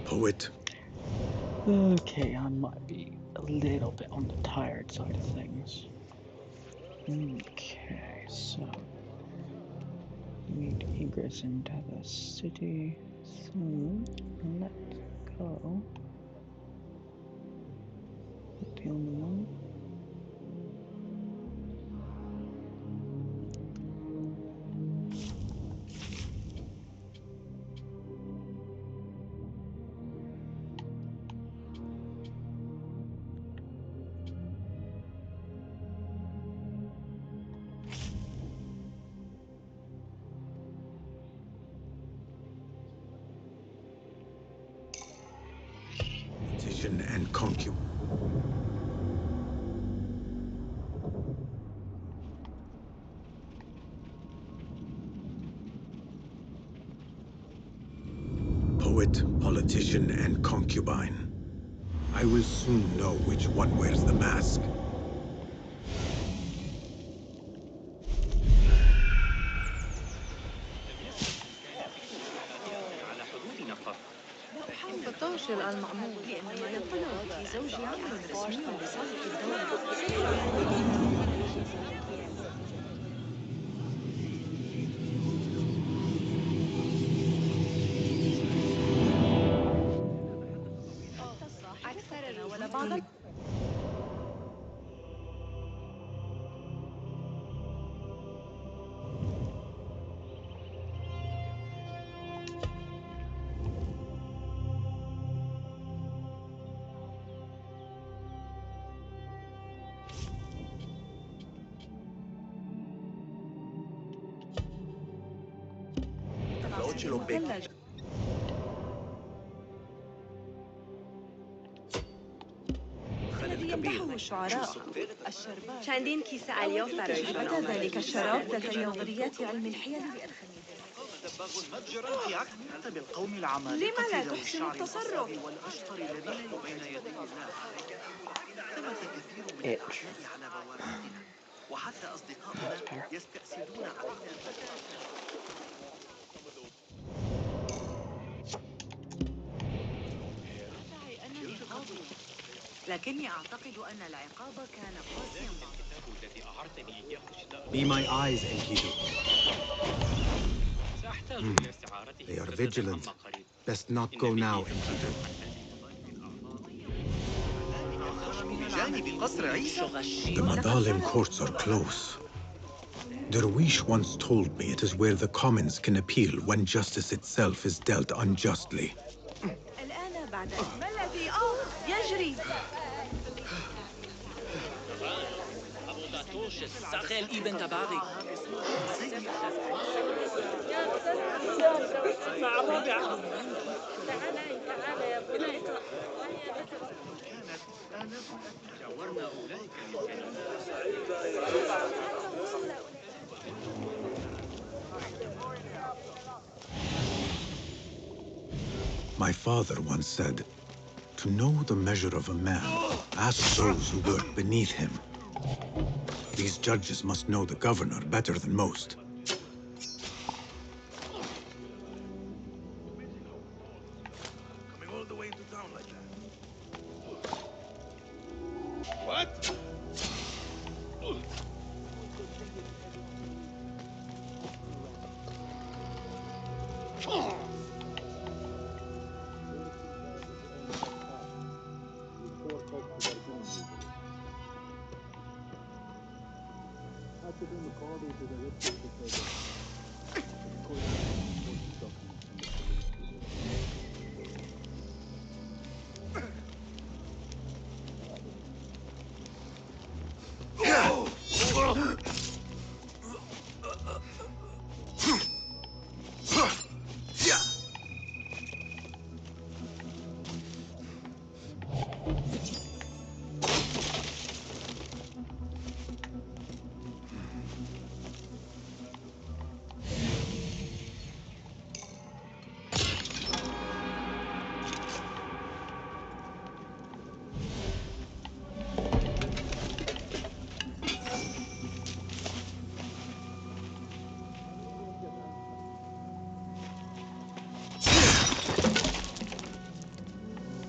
Poet. Okay, I might be a little bit on the tired side of things. Okay, so need egress into the city. So let's go. The only one. Politician and concubine. Poet, politician, and concubine. I will soon know which one wears the mask. فطاشل المأمور لأن ما ينطلب في زوجي عمل رسمي لصالح الدولة. أكثر ولا بعض الذي يمدحه الشعراء الشربات شاندين كيس اليوم بدا ذلك الشراب ذات نظريات علم الحيل دباغ متجرا في عكس بالقوم العمالقة لما لا تحسن التصرف والأشطر الذين بين يدي الله ثبت كثير من الأعداء على بواباتنا وحتى أصدقاؤنا يستأسدون علينا لكني أعتقد أن العقاب كان قاسيا Be my eyes, Enkidu. They are vigilant. Best not go now, Enkidu. The Madalen courts are close. Derwish once told me it is where the commons can appeal when justice itself is dealt unjustly. الآن بعد ما الذي يجري تعال يا بني. كانت آلاف جاورنا أولئك الكائنات. My father once said, to know the measure of a man, ask those who work beneath him. These judges must know the governor better than most. Coming all the way into town like that. What?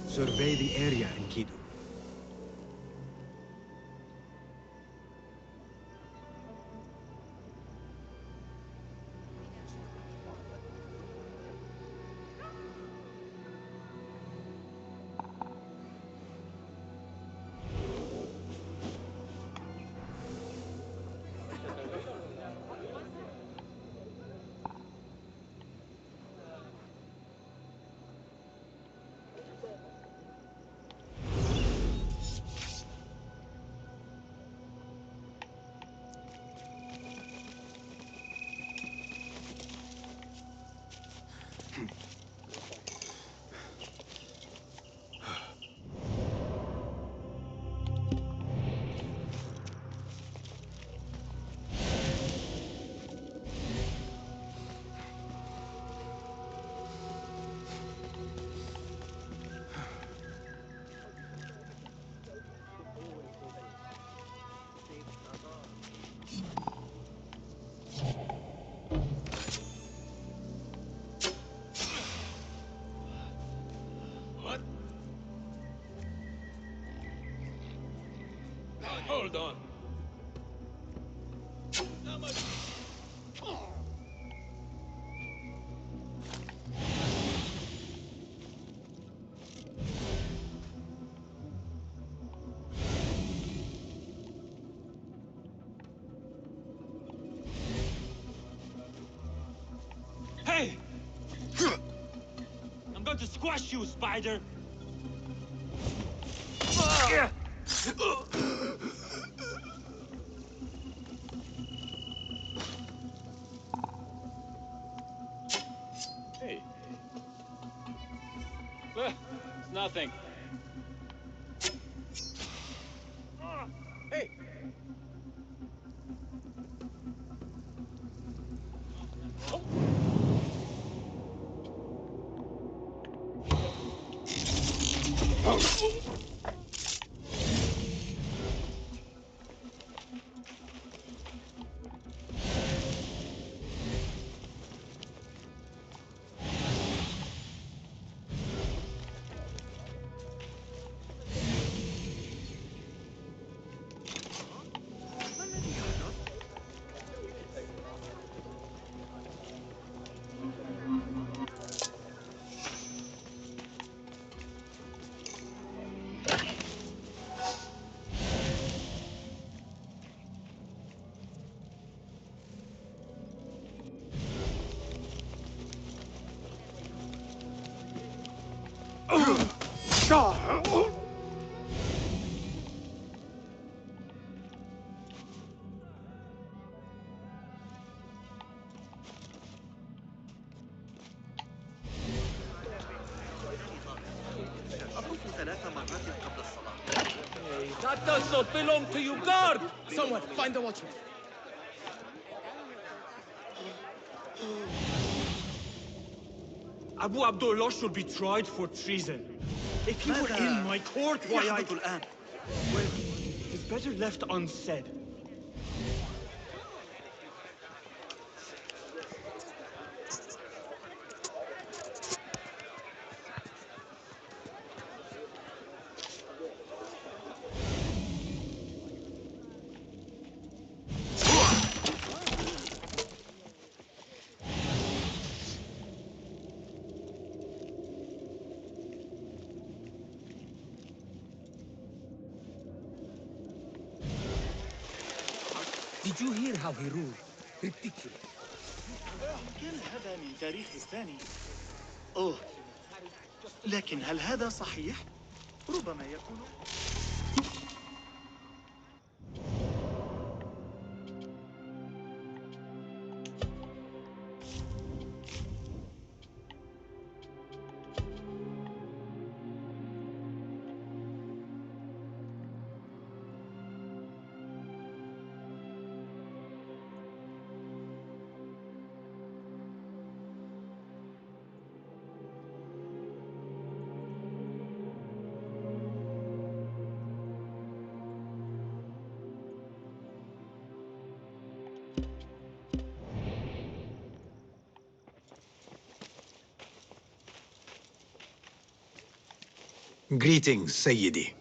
Survey the area, Enkidu. What? Hold on. Hey! I'm going to squash you, spider! Hey. It's nothing. Hey. Shah! That does not belong to you, guard! Someone, find the watchman. Abu Abdullah should be tried for treason. If he were in my court, why I... Well, it's better left unsaid. Did you hear how he ruled? Ridiculous. كان هذا من تاريخ ثاني. أوه. لكن هل هذا صحيح؟ ربما يكون. Greetings, Sayyidi.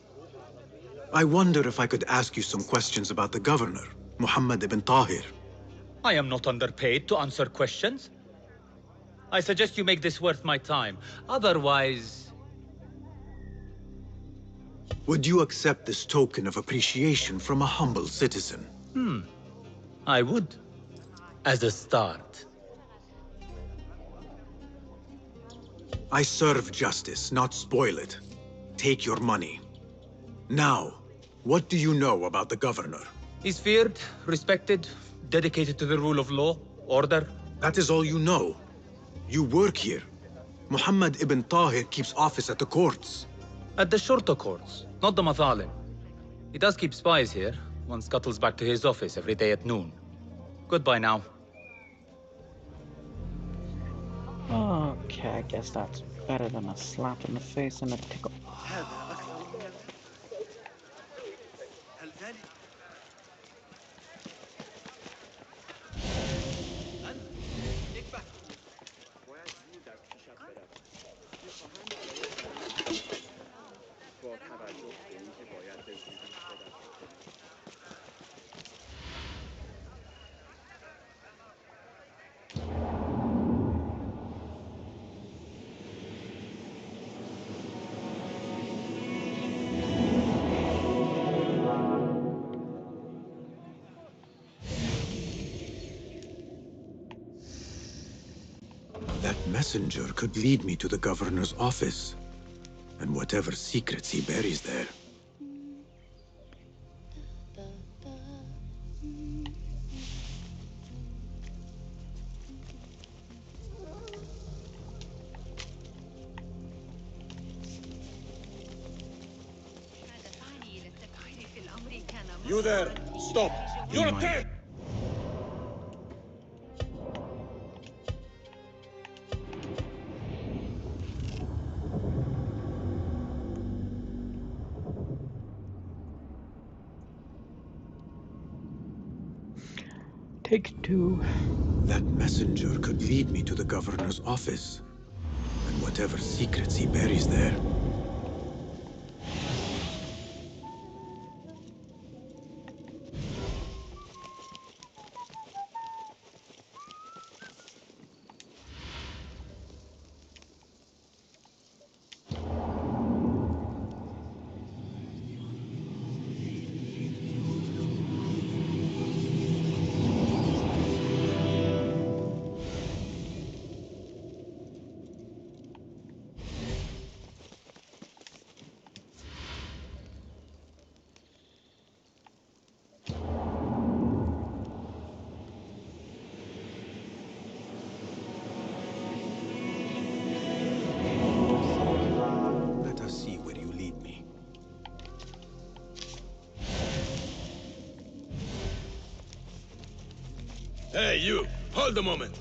I wonder if I could ask you some questions about the governor, Muhammad ibn Tahir. I am not underpaid to answer questions. I suggest you make this worth my time. Otherwise... Would you accept this token of appreciation from a humble citizen? I would. As a start. I serve justice, not spoil it. Take your money. Now, what do you know about the governor? He's feared, respected, dedicated to the rule of law, order. That is all you know. You work here. Muhammad ibn Tahir keeps office at the courts. At the shorter courts, not the Mathalim. He does keep spies here. One scuttles back to his office every day at noon. Goodbye now. Okay, I guess that's better than a slap in the face and a tickle. That messenger could lead me to the governor's office, and whatever secrets he buries there. You there! Stop! You're a dead! Take two. That messenger could lead me to the governor's office, and whatever secrets he buries there. Hey, you! Hold a moment!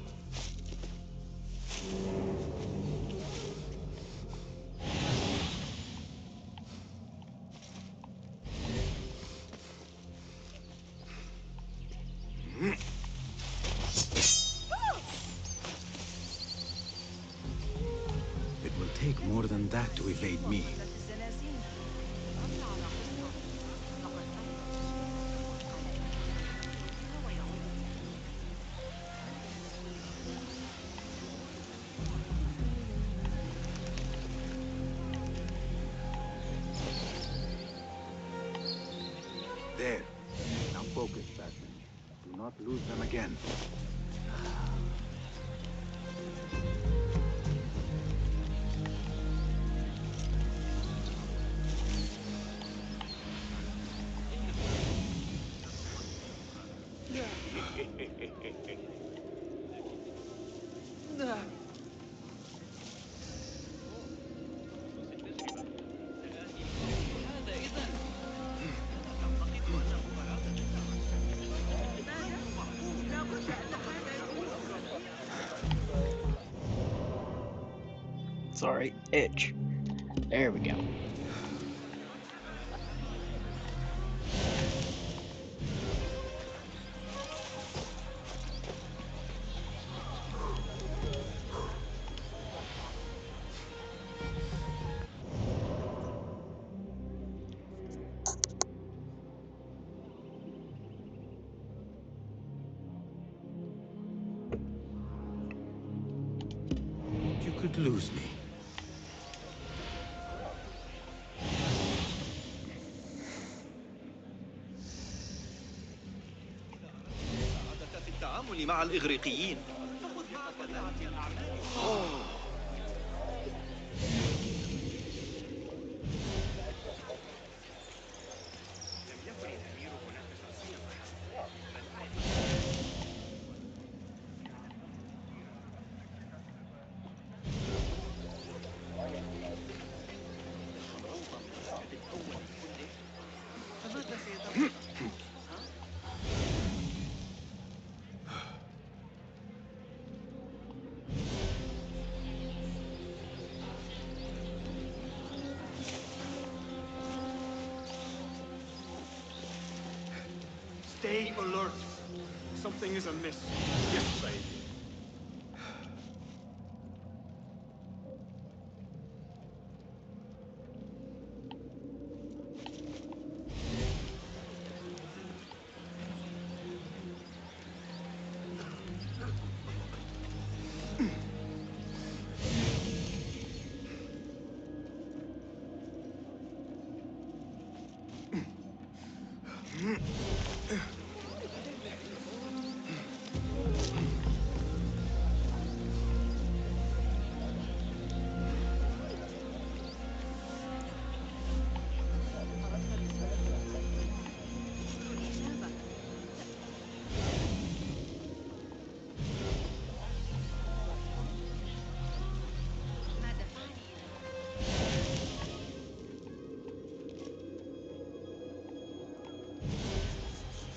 It will take more than that to evade me. There. Now focus, Batman. Do not lose them again. Sorry, itch. There we go. You could lose me. في التعامل مع الإغريقيين فخذ معك ذلك الأعمال. فماذا سيتم؟ Stay alert. Something is amiss. Yes, Said.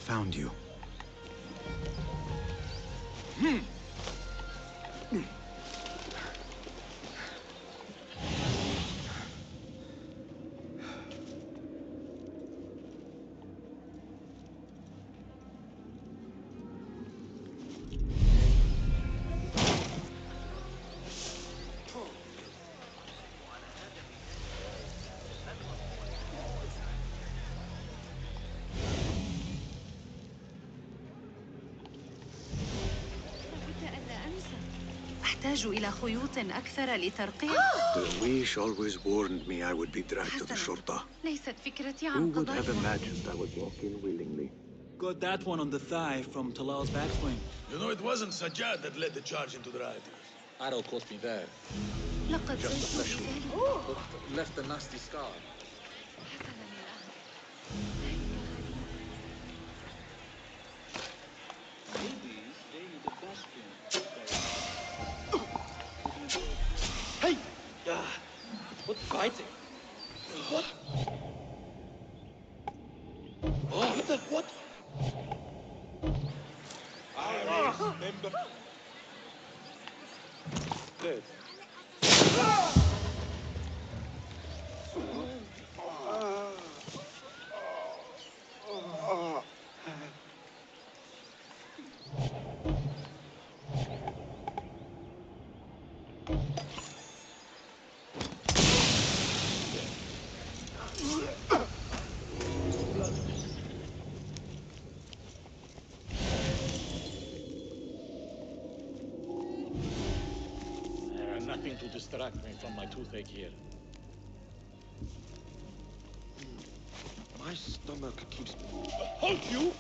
Found you. أحتاج إلى خيوط أكثر لترقية. The wish always warned me I would be dragged to the shorta. ليست فكرتي Who عن would have قضاء. imagined I would walk in willingly? Got that one on the thigh from Talal's backswing. You know, it wasn't Sajjad that led the charge into the rioters. Arrow caught me there. لقد Just a زلت flesh wound, بذلك. but left a nasty scar. Hey! What's fighting? What? Oh, what the? What? remember? Dead. Nothing to distract me from my toothache here. My stomach keeps... Hold you!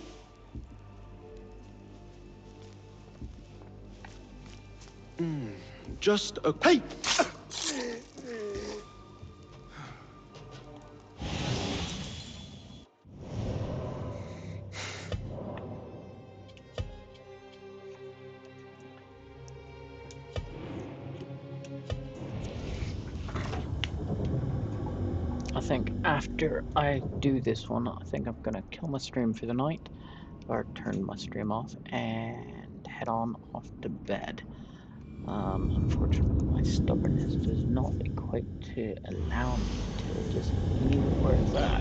Just a... Hey! I think after I do this one, I think I'm gonna kill my stream for the night, or turn my stream off, and head on off to bed. Unfortunately, my stubbornness does not equate to allow me to just leave it where it's at.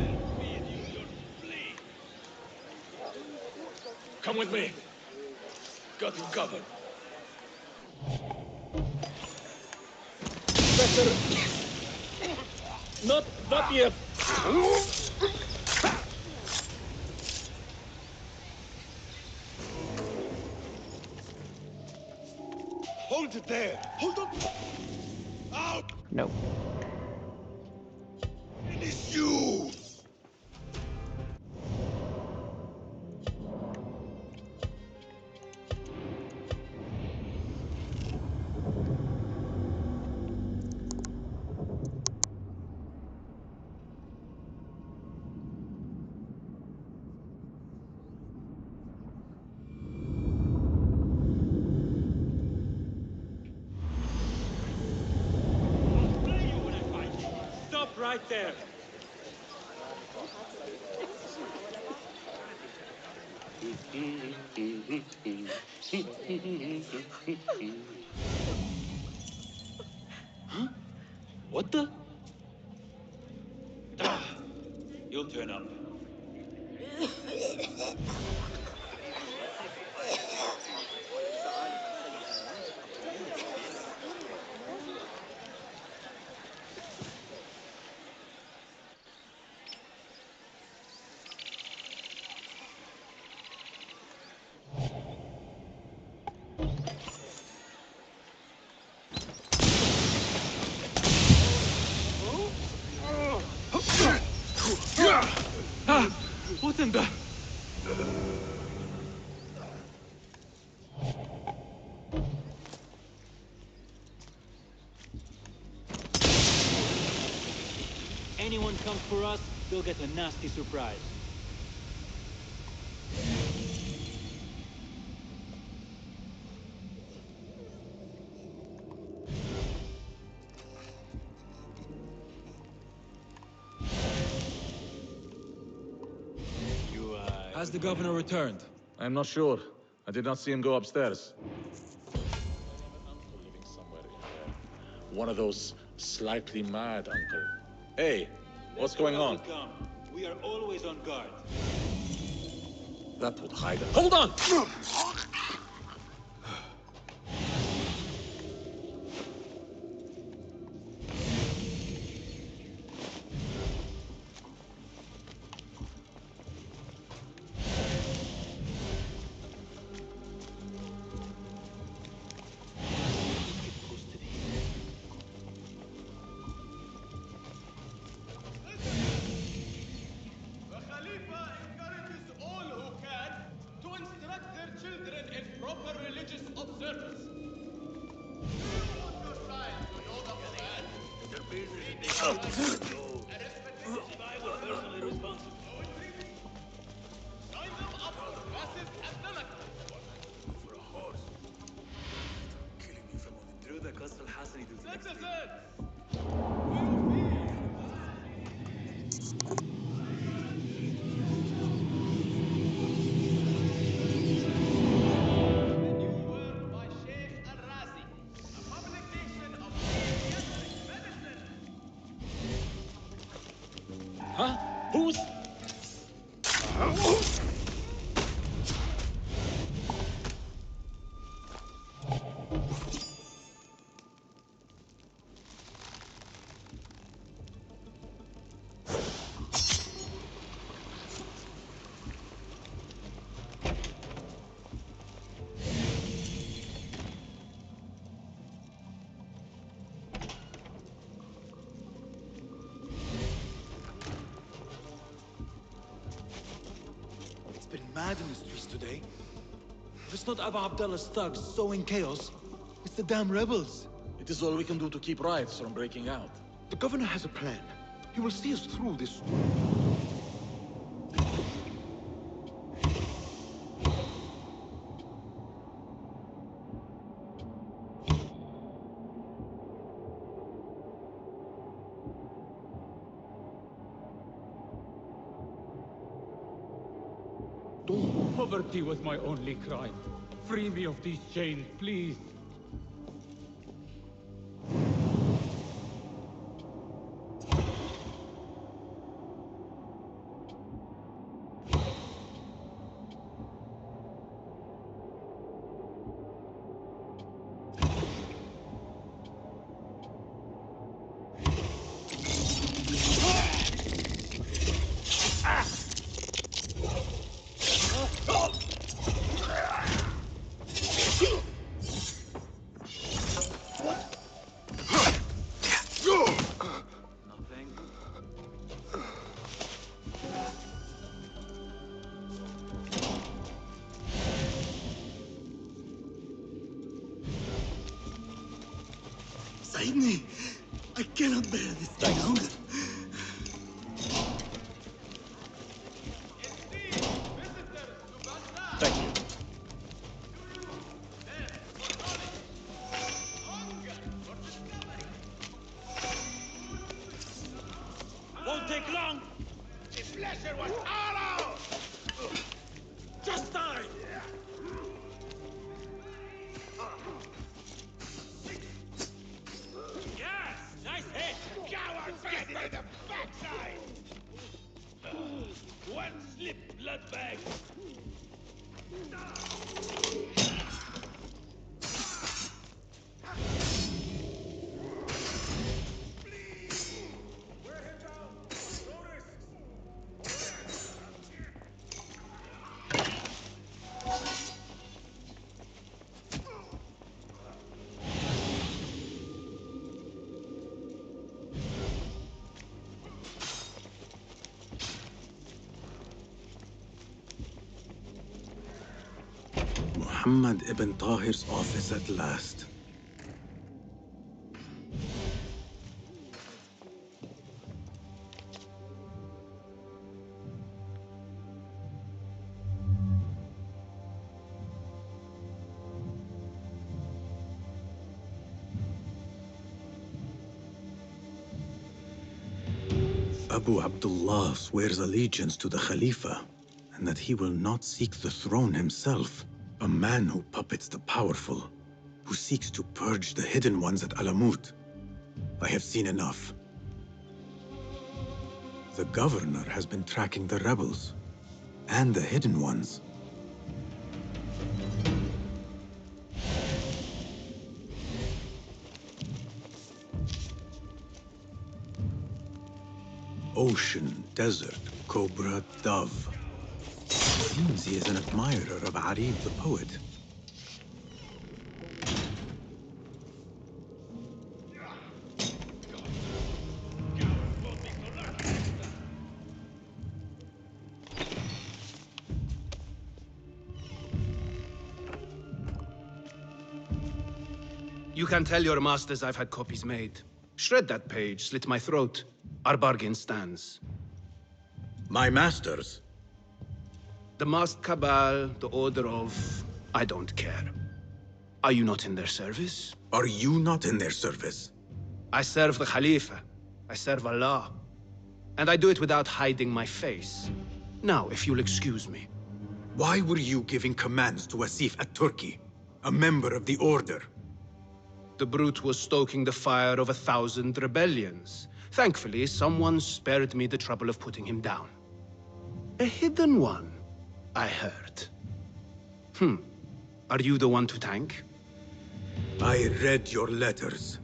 Come with me. Got you covered. Better. Not yet. Hold it there! Hold on! Out! Nope. It is you! Stop right there. Huh? What the? You'll turn up. What in the... Anyone comes for us, they'll get a nasty surprise. Has the governor returned? I'm not sure. I did not see him go upstairs. Living somewhere in there. One of those slightly mad uncle. Hey, what's going on? We are always on guard. That would hide it. Hold on! The Khalifa encourages all who can to instruct their children in proper religious observance. Do you want your child to know the Quran? Their business if they can I was personally responsible. Sign them up for massive academic. For a horse. Killing me from on the the Qasr al-Hasani to the next Citizens! It's been mad in the streets today. If it's not Abu Abdallah's thugs sowing chaos, it's the damn rebels. It is all we can do to keep riots from breaking out. The governor has a plan. He will see us through this. Poverty was my only crime. Free me of these chains, please. ساعدني. I cannot bear this any longer. Thank you. Won't take long. The pleasure was all ours! Just die. Yes! Nice hit! Cowards get it in the backside! One slip, blood bag! Muhammad ibn Tahir's office at last. Abu Abdullah swears allegiance to the Khalifa, and that he will not seek the throne himself. A man who puppets the powerful, who seeks to purge the hidden ones at Alamut. I have seen enough. The governor has been tracking the rebels, and the hidden ones. Ocean, desert, cobra, dove. Seems he is an admirer of Arib the poet. You can tell your masters I've had copies made. Shred that page, slit my throat. Our bargain stands. My masters? The masked cabal, the order of... I don't care. Are you not in their service? Are you not in their service? I serve the Khalifa. I serve Allah. And I do it without hiding my face. Now, if you'll excuse me. Why were you giving commands to Asif at Turkey, a member of the Order? The brute was stoking the fire of 1,000 rebellions. Thankfully, someone spared me the trouble of putting him down. A hidden one, I heard. Are you the one to thank? I read your letters.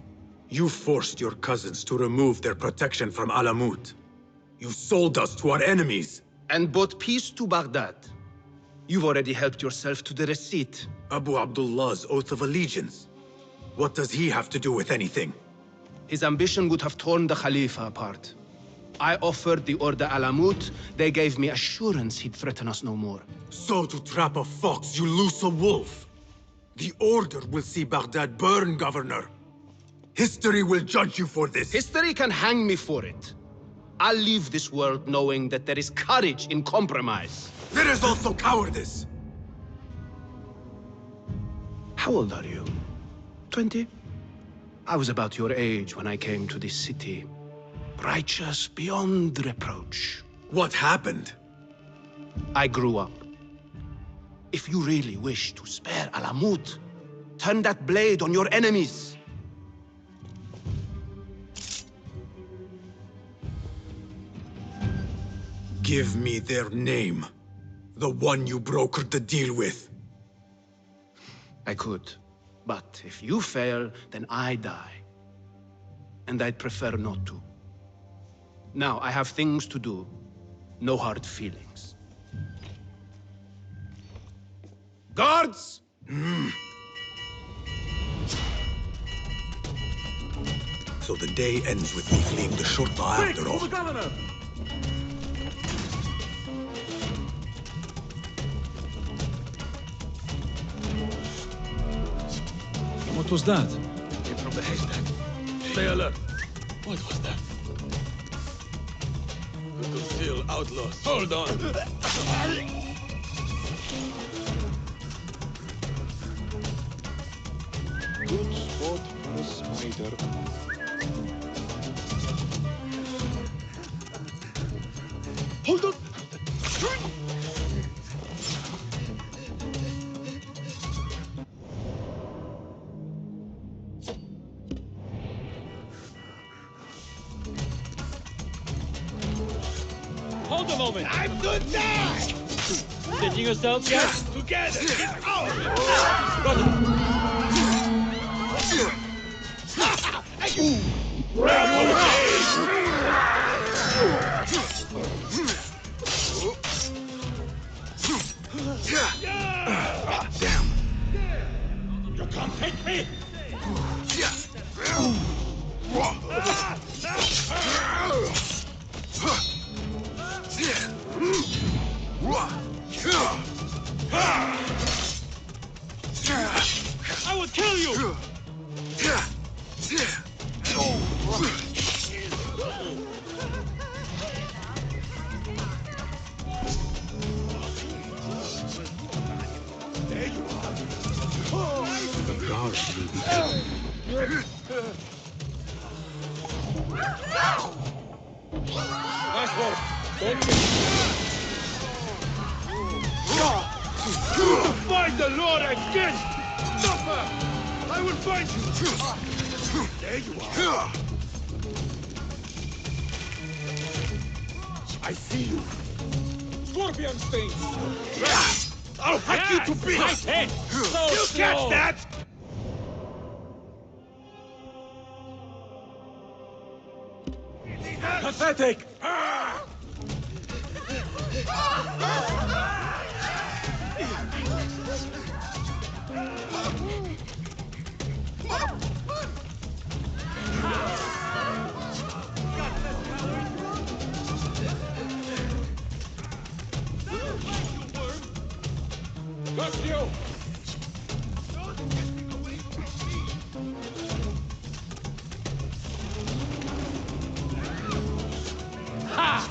You forced your cousins to remove their protection from Alamut. You sold us to our enemies. And brought peace to Baghdad. You've already helped yourself to the receipt. Abu Abdullah's oath of allegiance. What does he have to do with anything? His ambition would have torn the Khalifa apart. I offered the Order Alamut. They gave me assurance he'd threaten us no more. So to trap a fox, you loose a wolf. The Order will see Baghdad burn, Governor. History will judge you for this. History can hang me for it. I'll leave this world knowing that there is courage in compromise. There is also cowardice. How old are you? 20? I was about your age when I came to this city. Righteous beyond reproach. What happened? I grew up. If you really wish to spare Alamut, turn that blade on your enemies. Give me their name. The one you brokered the deal with. I could. But if you fail, then I die. And I'd prefer not to. Now, I have things to do. No hard feelings. Guards! So the day ends with me fleeing the Shurta after all. The governor! What was that? Came from the haystack. Stay alert. What was that? The concealed outlaws. Hold on. Good spot for a spider. Hold on. Hold a moment. I'm to die. Stitching yourself yet? Together. Get out. Got it. Damn. You can't hit me. I will kill you! There you are. The guards will be killed. Nice work. Don't miss. To find the Lord again! Suffer! I will find you! There you are. I see you. Scorpion stings. I'll hack you to bits! Nice hit. So You slow. catch that? Pathetic. Got you! Ha!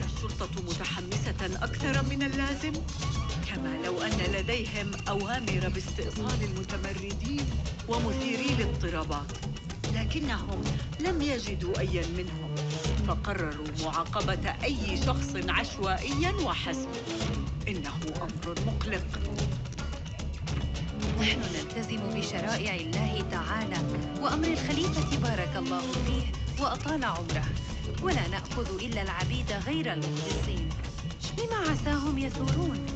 الشرطة متحمسة أكثر من اللازم؟ كما كما لو أن لديهم أوامر باستئصال المتمردين ومثيري الاضطرابات، لكنهم لم يجدوا أيا منهم، فقرروا معاقبة أي شخص عشوائيا وحسب. إنه أمر مقلق. نحن نلتزم بشرائع الله تعالى وأمر الخليفة بارك الله فيه وأطال عمره، ولا نأخذ إلا العبيد غير المخلصين. لما عساهم يثورون؟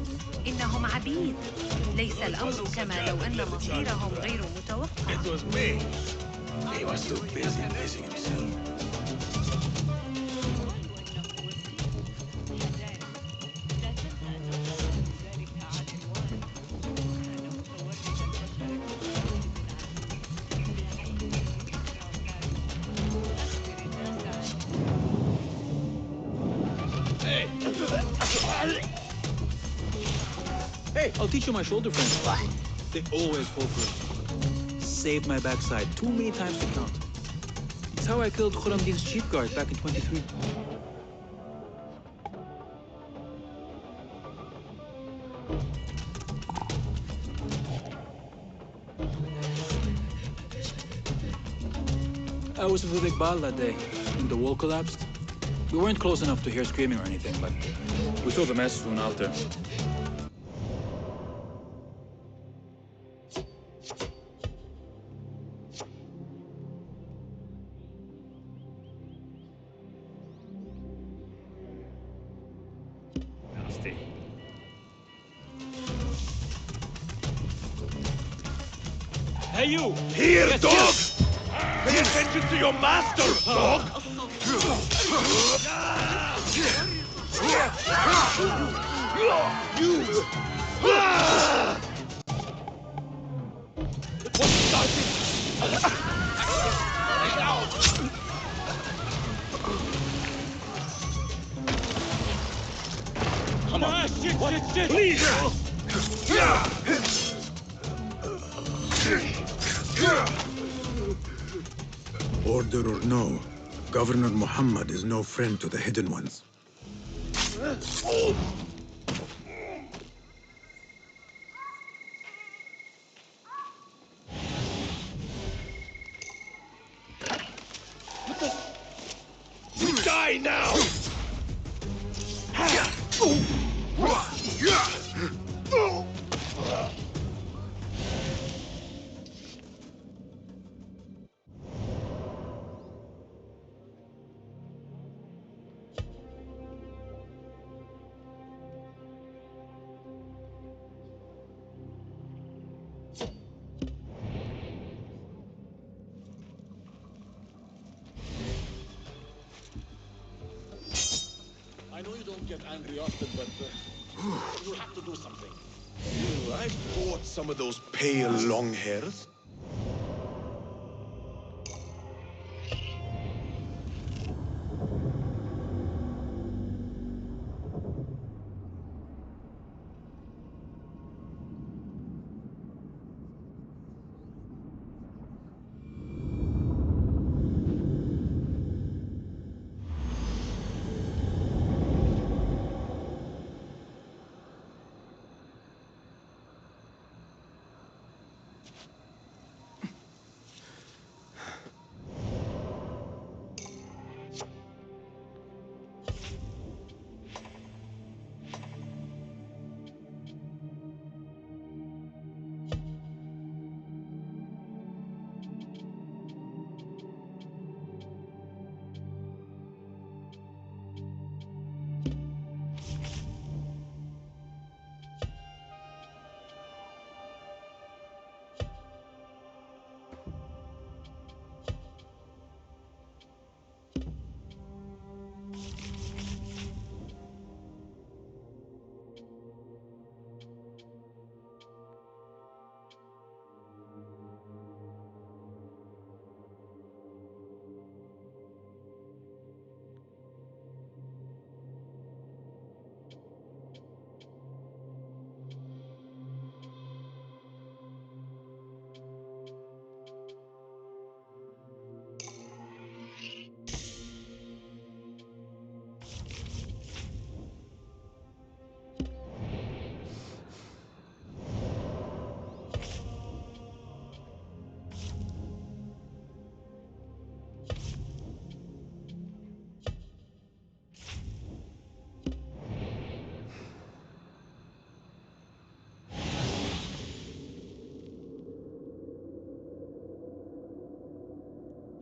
إنهم عبيد. ليس الأمر كما لو أن مصيرهم غير متوقع. It was me. He was too busy amazing himself. Hey, I'll teach you my shoulder friends. They always fall for it. Saved my backside too many times to count. It's how I killed Khurramdin's chief guard back in 23. I was with Iqbal that day, when the wall collapsed. We weren't close enough to hear screaming or anything, but we saw the mess soon after. Nasty. Hey, you! Here, yes, dog! Yes. Pay attention to your master, dog! You! What started? Come on! Shit! Please! Order or no, Governor Muhammad is no friend to the Hidden Ones. We die now! I know you don't get angry often, but you have to do something. I bought some of those pale long hairs.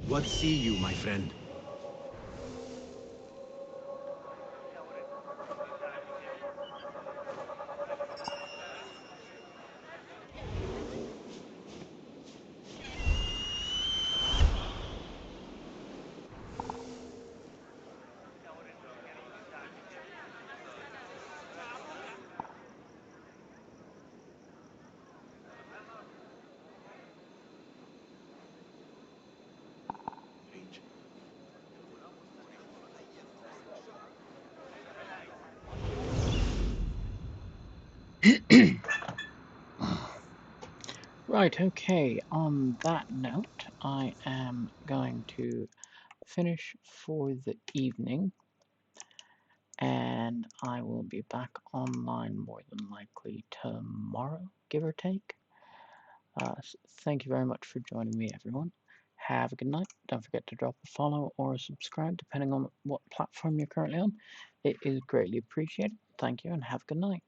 What see you, my friend? Right, okay, on that note, I am going to finish for the evening, and I will be back online more than likely tomorrow, give or take. Thank you very much for joining me, everyone. Have a good night. Don't forget to drop a follow or a subscribe, depending on what platform you're currently on. It is greatly appreciated. Thank you, and have a good night.